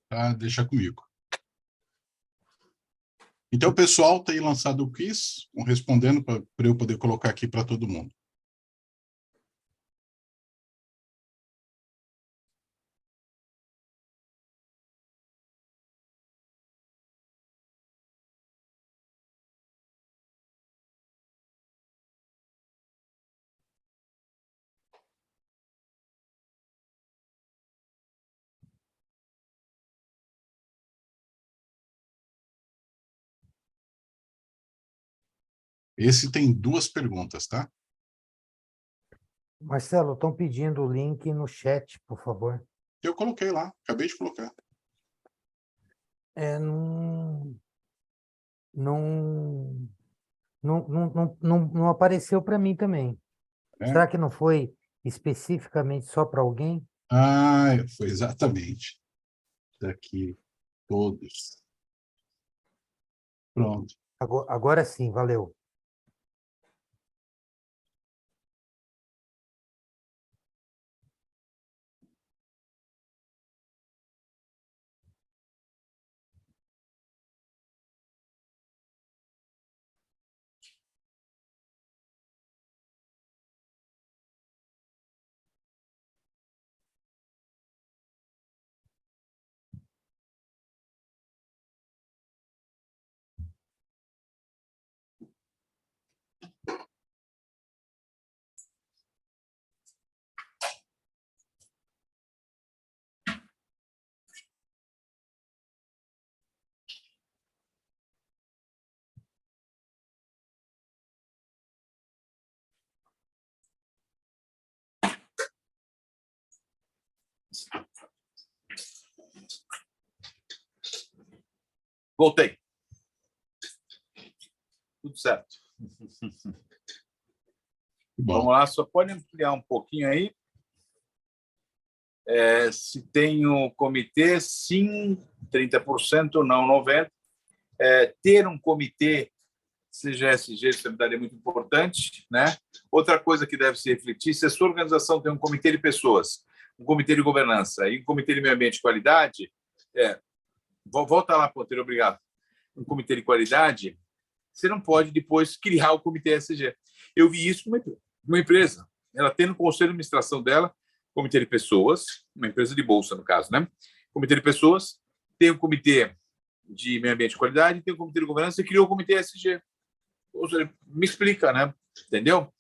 Tá, deixa comigo. Então, o pessoal tem lançado o quiz, respondendo para eu poder colocar aqui para todo mundo. Esse tem 2 perguntas, tá? Marcelo, estão pedindo o link no chat, por favor. Eu coloquei lá, acabei de colocar. Não apareceu para mim também. É? Será que não foi especificamente só para alguém? Ah, foi exatamente. Daqui, todos. Pronto. Agora sim, valeu. Voltei. Tudo certo. Bom. Vamos lá, só pode ampliar um pouquinho aí. Se tem o comitê, sim, 30%, não 90%. Ter um comitê, seja SG, é muito importante, né? Outra coisa que deve se refletir, se a sua organização tem um comitê de pessoas, um comitê de governança e um comitê de meio ambiente e qualidade, volta lá, Ponteiro, obrigado. Um comitê de qualidade, você não pode depois criar o comitê SG. Eu vi isso com uma empresa. Ela tem no conselho de administração dela comitê de pessoas, uma empresa de bolsa, no caso, né? Comitê de pessoas, tem um comitê de meio ambiente e qualidade, tem um comitê de governança e criou o comitê SG. Ou seja, me explica, né? Entendeu?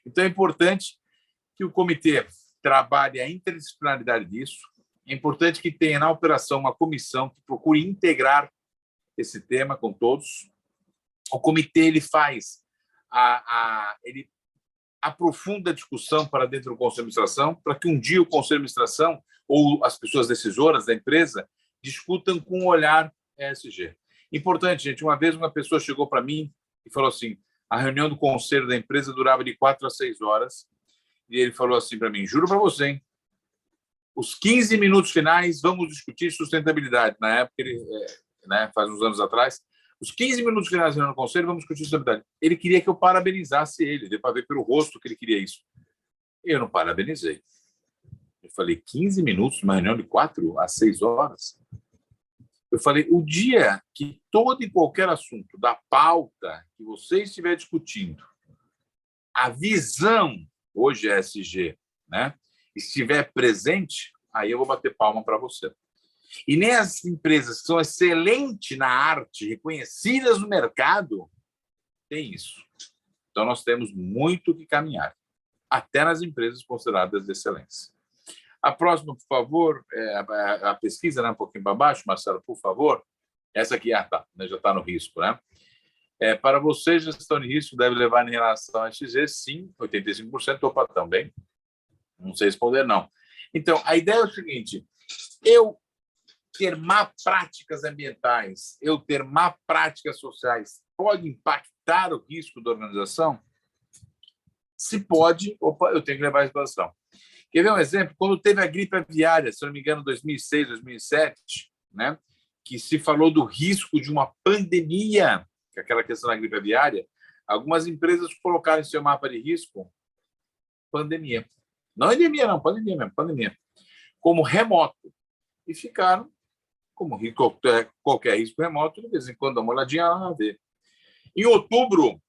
Então, é importante que o comitê trabalhe a interdisciplinaridade disso. É importante que tenha na operação uma comissão que procure integrar esse tema com todos. O comitê ele faz ele aprofunda a discussão para dentro do Conselho de Administração, para que um dia o Conselho de Administração ou as pessoas decisoras da empresa discutam com um olhar ESG. Importante, gente, uma vez uma pessoa chegou para mim e falou assim, a reunião do conselho da empresa durava de 4 a 6 horas, e ele falou assim para mim, juro para você, hein, os 15 minutos finais vamos discutir sustentabilidade. Na época, ele, faz uns anos atrás, os 15 minutos finais no conselho, vamos discutir sustentabilidade. Ele queria que eu parabenizasse ele, deu para ver pelo rosto que ele queria isso. Eu não parabenizei. Eu falei, 15 minutos, uma reunião de 4 a 6 horas? Eu falei, o dia que todo e qualquer assunto da pauta que você estiver discutindo, a visão, hoje é SG, né, estiver presente, aí eu vou bater palma para você. E nem as empresas que são excelentes na arte, reconhecidas no mercado, têm isso. Então, nós temos muito que caminhar, até nas empresas consideradas de excelência. A próxima, por favor, a pesquisa, né, um pouquinho para baixo, Marcelo, por favor. Essa aqui, já está no risco, né? Para você, gestão de risco deve levar em relação a XG, sim, 85%, opa, também. Não sei responder, não. Então, a ideia é o seguinte, eu ter má práticas ambientais, eu ter má práticas sociais, pode impactar o risco da organização? Se pode, opa, eu tenho que levar em consideração. Quer ver um exemplo? Quando teve a gripe aviária, se não me engano, 2006, 2007, né, que se falou do risco de uma pandemia, que é aquela questão da gripe aviária, algumas empresas colocaram em seu mapa de risco pandemia. Não endemia, não, pandemia mesmo, pandemia. Como remoto. E ficaram, como qualquer risco remoto, de vez em quando dá uma olhadinha lá, ver. Em outubro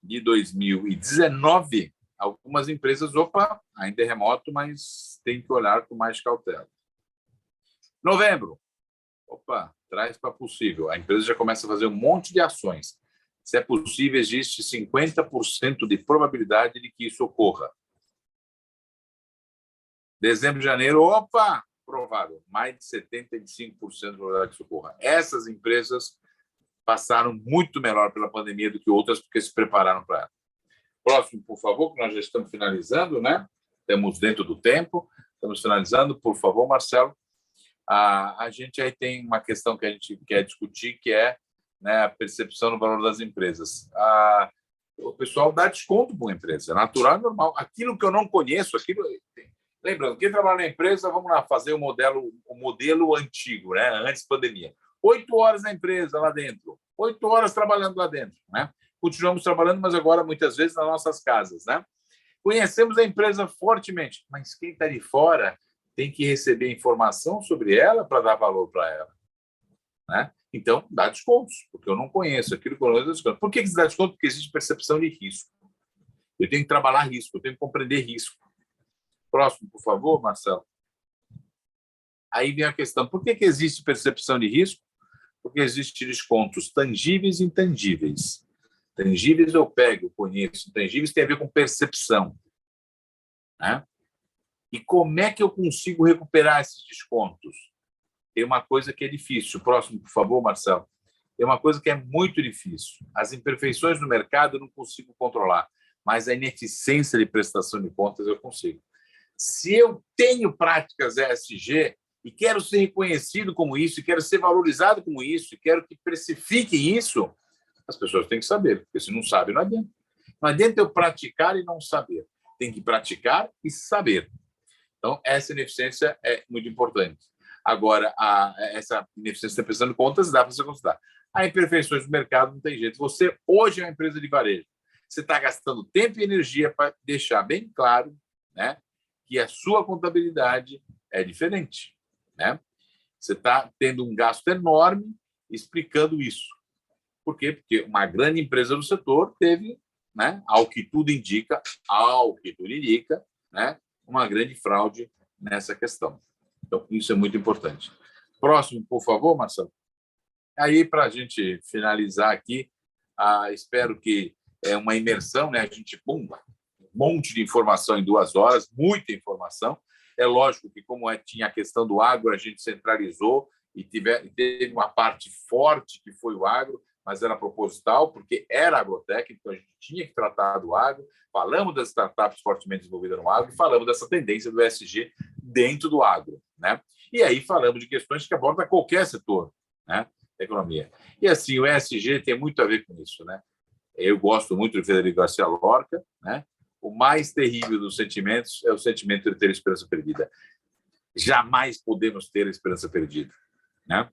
de 2019, algumas empresas, opa, ainda é remoto, mas tem que olhar com mais cautela. Novembro, opa, traz para possível. A empresa já começa a fazer um monte de ações. Se é possível, existe 50% de probabilidade de que isso ocorra. Dezembro, janeiro, opa, provável. Mais de 75% de probabilidade que isso ocorra. Essas empresas passaram muito melhor pela pandemia do que outras, porque se prepararam para ela. Próximo, por favor, que nós já estamos finalizando, né? Estamos dentro do tempo, estamos finalizando. Por favor, Marcelo. A gente aí tem uma questão que a gente quer discutir, que é, né, a percepção do valor das empresas. O pessoal dá desconto para uma empresa, é natural e normal. Aquilo que eu não conheço, lembrando, quem trabalha na empresa, vamos lá fazer o modelo antigo, né? Antes da pandemia. 8 horas na empresa, lá dentro. 8 horas trabalhando lá dentro, né? Continuamos trabalhando, mas agora, muitas vezes, nas nossas casas, né? Conhecemos a empresa fortemente, mas quem está de fora tem que receber informação sobre ela para dar valor para ela, né? Então, dá descontos, porque eu não conheço aquilo que eu não dá desconto. Por que se dá desconto? Porque existe percepção de risco. Eu tenho que trabalhar risco, eu tenho que compreender risco. Próximo, por favor, Marcelo. Aí vem a questão, por que existe percepção de risco? Porque existem descontos tangíveis e intangíveis. Tangíveis eu pego, eu conheço. Intangíveis tem a ver com percepção, né? E como é que eu consigo recuperar esses descontos? Tem uma coisa que é difícil. Próximo, por favor, Marcelo. Tem uma coisa que é muito difícil. As imperfeições no mercado eu não consigo controlar, mas a ineficiência de prestação de contas eu consigo. Se eu tenho práticas ESG e quero ser reconhecido como isso, e quero ser valorizado como isso, e quero que precifiquem isso, as pessoas têm que saber, porque se não sabe, não adianta. Não adianta eu praticar e não saber. Tem que praticar e saber. Então, essa ineficiência é muito importante. Agora, essa ineficiência da prestação de contas dá para você considerar. As imperfeições do mercado não tem jeito. Você, hoje, é uma empresa de varejo. Você está gastando tempo e energia para deixar bem claro, né, que a sua contabilidade é diferente, né? Você está tendo um gasto enorme explicando isso. Por quê? Porque uma grande empresa do setor teve, né, ao que tudo indica, né, uma grande fraude nessa questão. Então, isso é muito importante. Próximo, por favor, Marcelo. Aí, para a gente finalizar aqui, espero que é uma imersão, né? A gente, um monte de informação em 2 horas, muita informação. É lógico que, como tinha a questão do agro, a gente centralizou e teve uma parte forte que foi o agro, mas era proposital, porque era agrotécnico, então a gente tinha que tratar do agro. Falamos das startups fortemente desenvolvidas no agro e falamos dessa tendência do ESG dentro do agro, né? E aí falamos de questões que abordam qualquer setor, né, da economia. E assim, o ESG tem muito a ver com isso, né? Eu gosto muito de Frederico Garcia Lorca, né? O mais terrível dos sentimentos é o sentimento de ter esperança perdida. Jamais podemos ter a esperança perdida, né?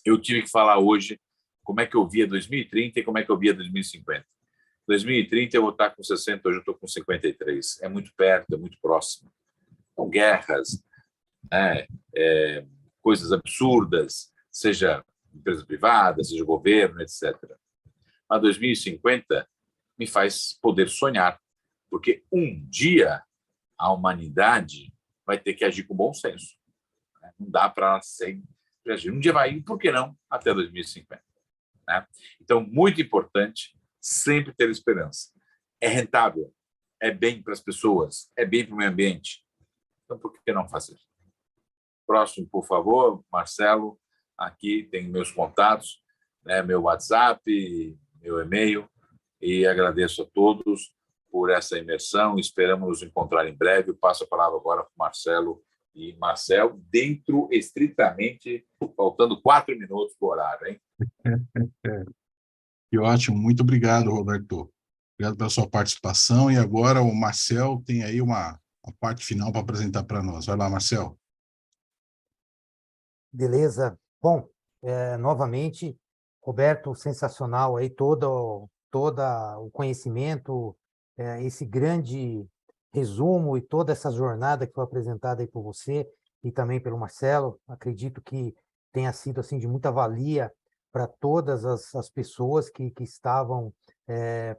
Eu tive que falar hoje como é que eu via 2030 e como é que eu via 2050. 2030 eu vou estar com 60, hoje eu estou com 53. É muito perto, é muito próximo. Então, guerras, né, coisas absurdas, seja empresa privada, seja governo, etc. Mas 2050 me faz poder sonhar, porque um dia a humanidade vai ter que agir com bom senso. Não dá para sempre agir. Um dia vai, e por que não até 2050? Né? Então, muito importante sempre ter esperança. É rentável, é bem para as pessoas, é bem para o meio ambiente. Então, por que não fazer? Próximo, por favor, Marcelo. Aqui tem meus contatos, né, meu WhatsApp, meu e-mail, e agradeço a todos por essa imersão. Esperamos nos encontrar em breve. Eu passo a palavra agora para o Marcelo e Marcel, dentro estritamente, faltando 4 minutos do horário, hein? Que ótimo, muito obrigado, Roberto. Obrigado pela sua participação. E agora o Marcel tem aí uma parte final para apresentar para nós. Vai lá, Marcel. Beleza. Bom, novamente, Roberto, sensacional aí todo o conhecimento, esse grande resumo e toda essa jornada que foi apresentada aí por você e também pelo Marcelo. Acredito que tenha sido assim de muita valia para todas as pessoas que estavam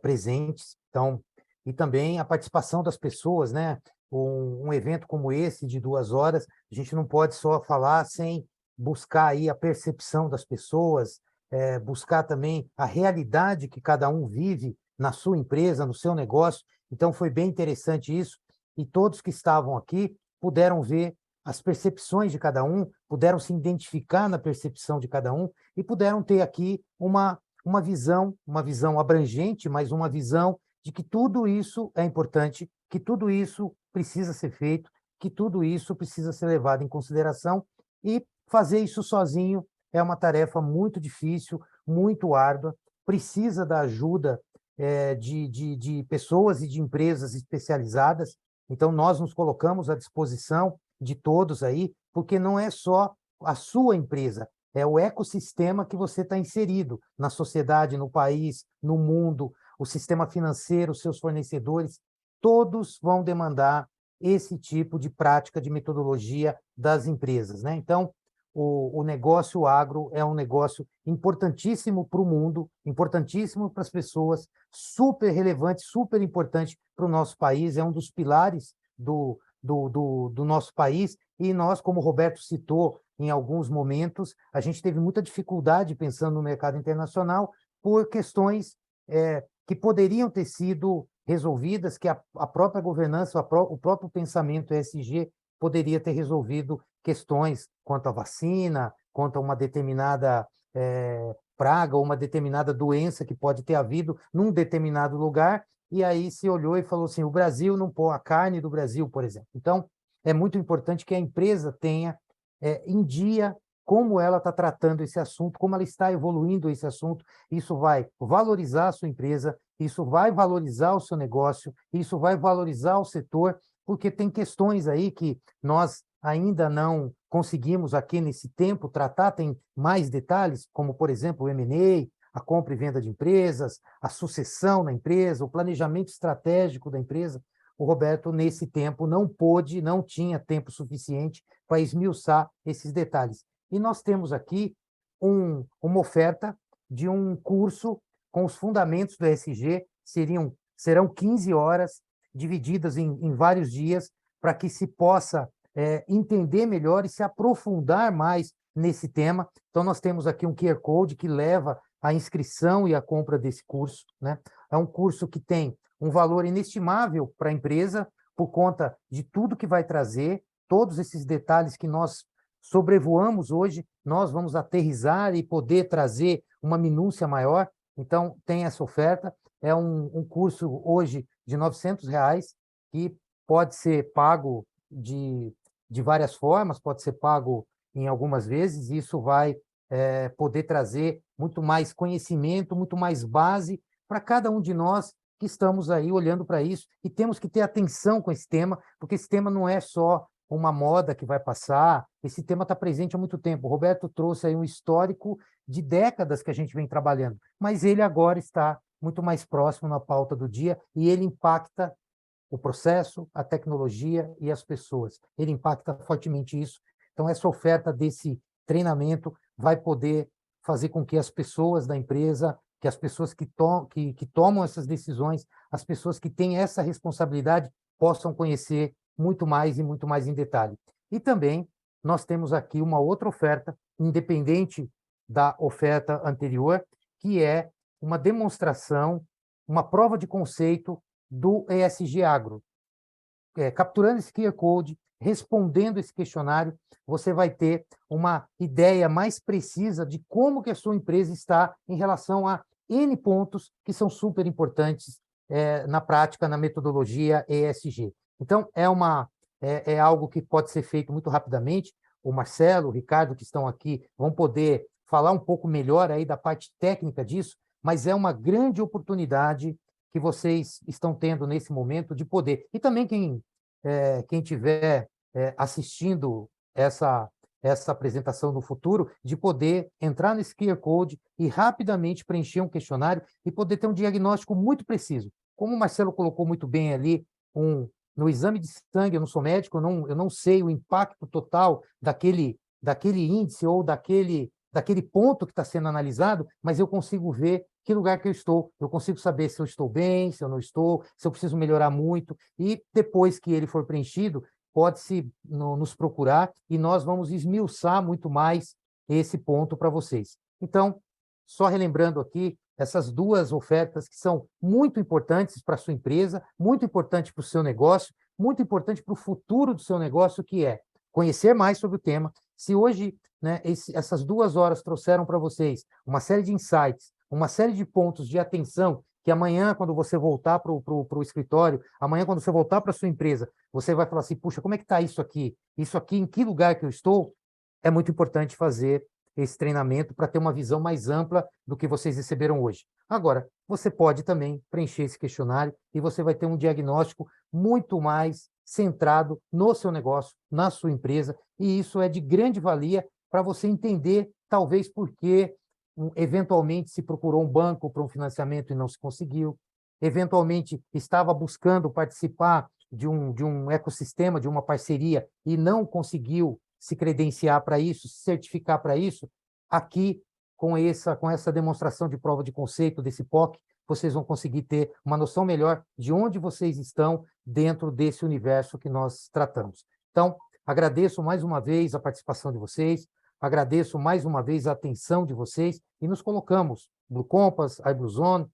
presentes. Então, e também a participação das pessoas, né? Um evento como esse de 2 horas, a gente não pode só falar sem buscar aí a percepção das pessoas, buscar também a realidade que cada um vive na sua empresa, no seu negócio. Então, foi bem interessante isso, e todos que estavam aqui puderam ver as percepções de cada um, puderam se identificar na percepção de cada um e puderam ter aqui uma visão abrangente, mas uma visão de que tudo isso é importante, que tudo isso precisa ser feito, que tudo isso precisa ser levado em consideração, e fazer isso sozinho é uma tarefa muito difícil, muito árdua, precisa da ajuda de pessoas e de empresas especializadas. Então, nós nos colocamos à disposição de todos aí, porque não é só a sua empresa, é o ecossistema que você está inserido na sociedade, no país, no mundo, o sistema financeiro, seus fornecedores, todos vão demandar esse tipo de prática, de metodologia das empresas, né? Então, o negócio agro é um negócio importantíssimo para o mundo, importantíssimo para as pessoas, super relevante, super importante para o nosso país, é um dos pilares do nosso país, e nós, como o Roberto citou, em alguns momentos, a gente teve muita dificuldade pensando no mercado internacional por questões que poderiam ter sido resolvidas, que a própria governança, o próprio pensamento ESG poderia ter resolvido questões quanto à vacina, quanto a uma determinada praga ou uma determinada doença que pode ter havido num determinado lugar, e aí se olhou e falou assim, o Brasil não pode, a carne do Brasil, por exemplo. Então, é muito importante que a empresa tenha em dia como ela está tratando esse assunto, como ela está evoluindo esse assunto. Isso vai valorizar a sua empresa, isso vai valorizar o seu negócio, isso vai valorizar o setor, porque tem questões aí que nós ainda não conseguimos aqui nesse tempo tratar, tem mais detalhes, como, por exemplo, o M&A, a compra e venda de empresas, a sucessão na empresa, o planejamento estratégico da empresa. O Roberto, nesse tempo, não tinha tempo suficiente para esmiuçar esses detalhes. E nós temos aqui uma oferta de um curso com os fundamentos do ESG, serão 15 horas, divididas em vários dias, para que se possa entender melhor e se aprofundar mais nesse tema. Então, nós temos aqui um QR Code que leva à inscrição e à compra desse curso, né? É um curso que tem um valor inestimável para a empresa, por conta de tudo que vai trazer, todos esses detalhes que nós sobrevoamos hoje, nós vamos aterrissar e poder trazer uma minúcia maior. Então, tem essa oferta. É um curso hoje de R$ 900, que pode ser pago de várias formas, pode ser pago em algumas vezes, e isso vai poder trazer muito mais conhecimento, muito mais base para cada um de nós que estamos aí olhando para isso, e temos que ter atenção com esse tema, porque esse tema não é só uma moda que vai passar, esse tema está presente há muito tempo. O Roberto trouxe aí um histórico de décadas que a gente vem trabalhando, mas ele agora está muito mais próximo na pauta do dia, e ele impacta o processo, a tecnologia e as pessoas. Ele impacta fortemente isso. Então, essa oferta desse treinamento vai poder fazer com que as pessoas da empresa, que as pessoas que tomam essas decisões, as pessoas que têm essa responsabilidade, possam conhecer muito mais e muito mais em detalhe. E também nós temos aqui uma outra oferta, independente da oferta anterior, que é uma demonstração, uma prova de conceito do ESG Agro. Capturando esse QR Code, respondendo esse questionário, você vai ter uma ideia mais precisa de como que a sua empresa está em relação a N pontos que são super importantes na prática, na metodologia ESG. Então, é algo que pode ser feito muito rapidamente. O Marcelo, o Ricardo, que estão aqui, vão poder falar um pouco melhor aí da parte técnica disso, mas é uma grande oportunidade que vocês estão tendo nesse momento de poder. E também quem estiver assistindo essa apresentação no futuro, de poder entrar nesse QR Code e rapidamente preencher um questionário e poder ter um diagnóstico muito preciso. Como o Marcelo colocou muito bem ali, no exame de sangue, eu não sou médico, eu não sei o impacto total daquele índice ou daquele ponto que está sendo analisado, mas eu consigo ver que lugar que eu estou, eu consigo saber se eu estou bem, se eu não estou, se eu preciso melhorar muito, e depois que ele for preenchido, pode-se nos procurar e nós vamos esmiuçar muito mais esse ponto para vocês. Então, só relembrando aqui, essas duas ofertas que são muito importantes para a sua empresa, muito importante para o seu negócio, muito importante para o futuro do seu negócio, que é conhecer mais sobre o tema. Se hoje, né, essas 2 horas trouxeram para vocês uma série de insights, uma série de pontos de atenção, que amanhã, quando você voltar para o escritório, amanhã, quando você voltar para a sua empresa, você vai falar assim, puxa, como é que está isso aqui? Isso aqui, em que lugar que eu estou? É muito importante fazer esse treinamento para ter uma visão mais ampla do que vocês receberam hoje. Agora, você pode também preencher esse questionário e você vai ter um diagnóstico muito mais centrado no seu negócio, na sua empresa, e isso é de grande valia para você entender, talvez, por que eventualmente se procurou um banco para um financiamento e não se conseguiu, eventualmente estava buscando participar de um ecossistema, de uma parceria e não conseguiu se credenciar para isso, se certificar para isso. Aqui, com essa demonstração de prova de conceito desse POC, vocês vão conseguir ter uma noção melhor de onde vocês estão dentro desse universo que nós tratamos. Então, agradeço mais uma vez a participação de vocês, agradeço mais uma vez a atenção de vocês e nos colocamos, Blue Compass, a iBlueZone,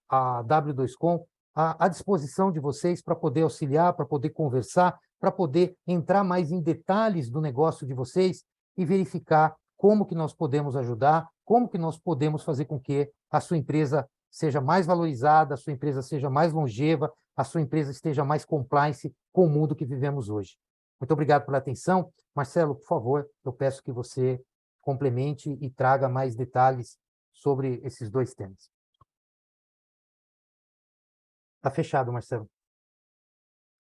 a W2Com, à disposição de vocês para poder auxiliar, para poder conversar, para poder entrar mais em detalhes do negócio de vocês e verificar como que nós podemos ajudar, como que nós podemos fazer com que a sua empresa seja mais valorizada, a sua empresa seja mais longeva, a sua empresa esteja mais compliance com o mundo que vivemos hoje. Muito obrigado pela atenção. Marcelo, por favor, eu peço que você complemente e traga mais detalhes sobre esses 2 temas. Está fechado, Marcelo.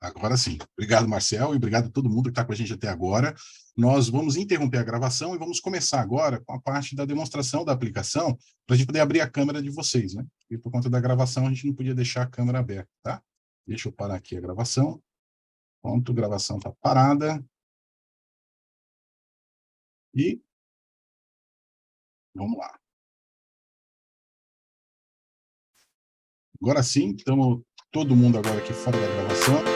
Agora sim. Obrigado, Marcel, e obrigado a todo mundo que está com a gente até agora. Nós vamos interromper a gravação e vamos começar agora com a parte da demonstração da aplicação, para a gente poder abrir a câmera de vocês, né? E por conta da gravação, a gente não podia deixar a câmera aberta, tá? Deixa eu parar aqui a gravação. Pronto, a gravação está parada. E vamos lá. Agora sim, estamos todo mundo agora aqui fora da gravação.